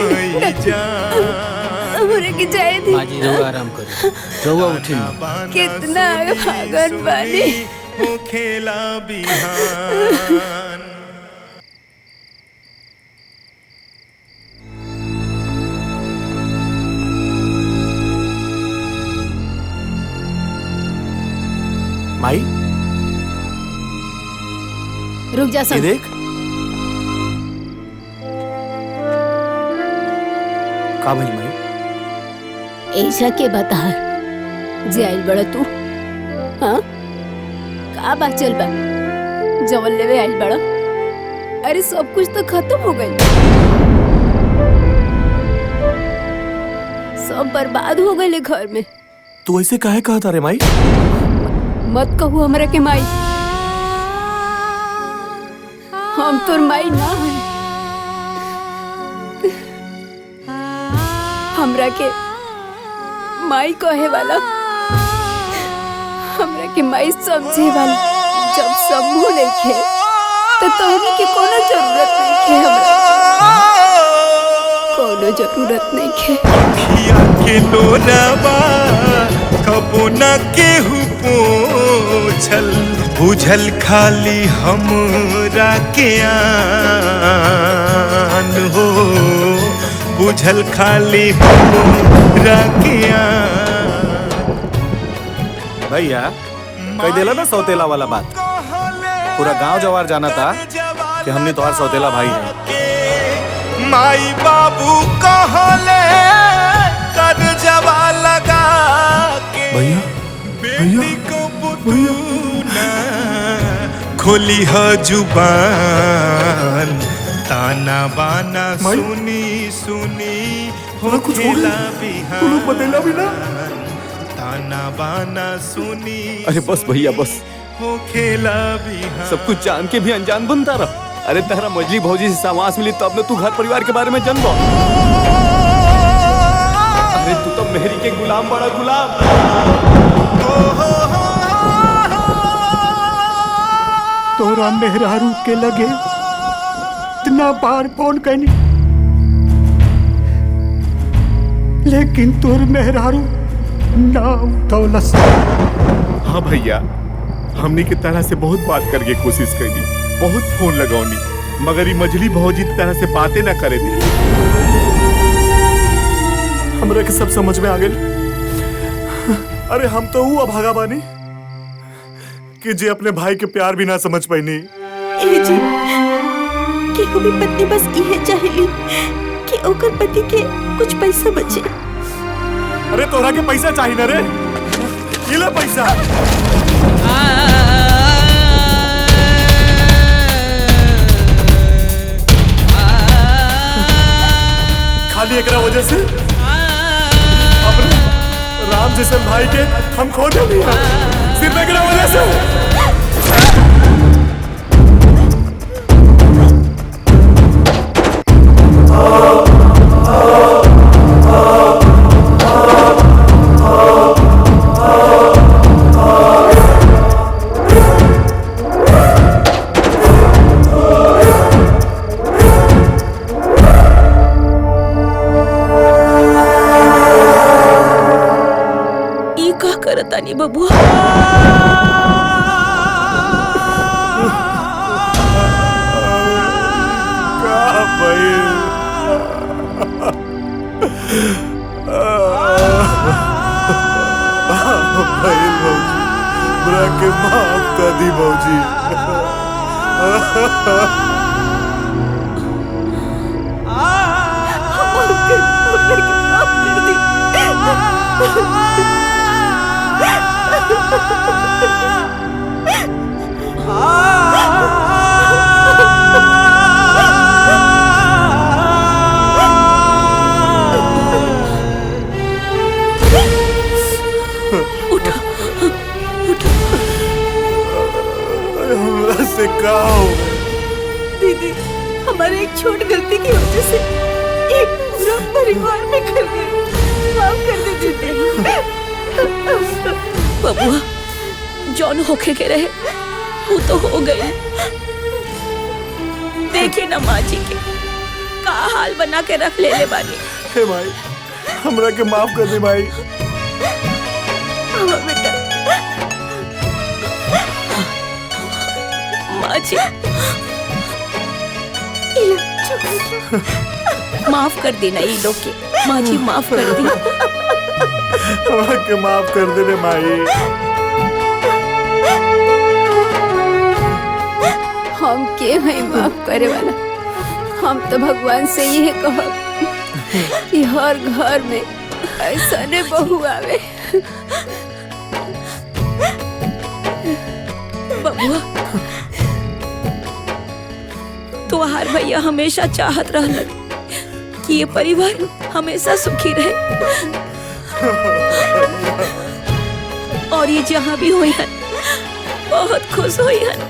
हमरा के जाए दी। माँ जी रहुआ आराम करो, रहुआ उठी मत। कितना भागन बानी हो खेला बिहान। माई रुक जा ये देख का भाई माई? ऐसा के बता जे आइल बड़ा तू? हाँ का बात चल बा जवन लेवे आइल बड़ा? अरे सब कुछ तो खत्म हो गई, सब बर्बाद हो गए घर में। तू ऐसे काहे कहता रे माई? मत कहू हमरा के माई, हम तोर माई ना है। हमरा के माई कहे वाला, हमरा के माई समझे वाला जब समूह लेके तो तोहनी के कोनो जरूरत नहीं है, हमरा कोनो जरूरत नहीं है। अखिया के लोराबा कबो न केहू पोछल, बुझल खाली हमरा के आन हो, बुझल खाली हमरा के आन। भैया कह देला ना सौतेला वाला बात, पूरा गांव जवार जाना था कि हमने तुम्हारा सौतेला भाई है। माई बाबू कहले कर जवा लगा के भैया बेटी को पुतूना खोली ह जुबान, ताना बाना सुनी सुनी हो खेला बिहान, ताना बाना सुनी। अरे बस भैया बस, हो खेला बिहान। सब कुछ जान के भी अनजान बनता रहा। अरे तेरा मजली भौजी से सामास मिली तब न तू घर परिवार के बारे में जानबो। अरे तू तो मेहरी के गुलाम बड़ा गुलाम। तोरा मेहरारू के लगे इतना बार फोन करनी, लेकिन तोर मेहरारू ना उठौलस। हाँ भैया, हमनी के तरह से बहुत बात करके कोशिश करी, बहुत फोन लगौनी, मगर ये मजली भौजी तरह से बातें ना करे दी। हमरा के सब समझ में आ गए। अरे हम तो वो अभागा बानी कि जे अपने भाई के प्यार भी ना समझ पाईनी। ए जी केहू भी पत्नी बस इहे चाहेली कि ओकर पति के कुछ पैसा बचे। अरे तोरा के पैसा चाहिए ना रे, ये ले पैसा। खाली एकरा वजह से अपने राम जैसे भाई के हम खो दिए, सिर्फ एकरा वजह से। तानी बबुआ बुरा के माफ कर दी भौजी। हमरा से कहो दीदी, हमारे एक छोट गलती की वजह से एक पूरा परिवार में कर गई, माफ कर दे दीदी। बबुआ जौन होके के रहे वो तो हो गए। देखिए ना माँ जी के का हाल बना के रख ले बानी। हे माई, हमरा के माफ कर दे माई। हाँ बेटा। माँ जी माफ कर देना ये लोग के। माँ जी माफ कर दी। हमरा के माफ कर दे रे माई। हम के हैं माफ करे वाला? हम तो भगवान से यही कहब कि हर घर में ऐसा ने बहू आवे। बबुआ, तुम्हार भैया हमेशा चाहत रहलन कि ये परिवार हमेशा सुखी रहे और ये जहाँ भी हुई हन बहुत खुश हुई हन।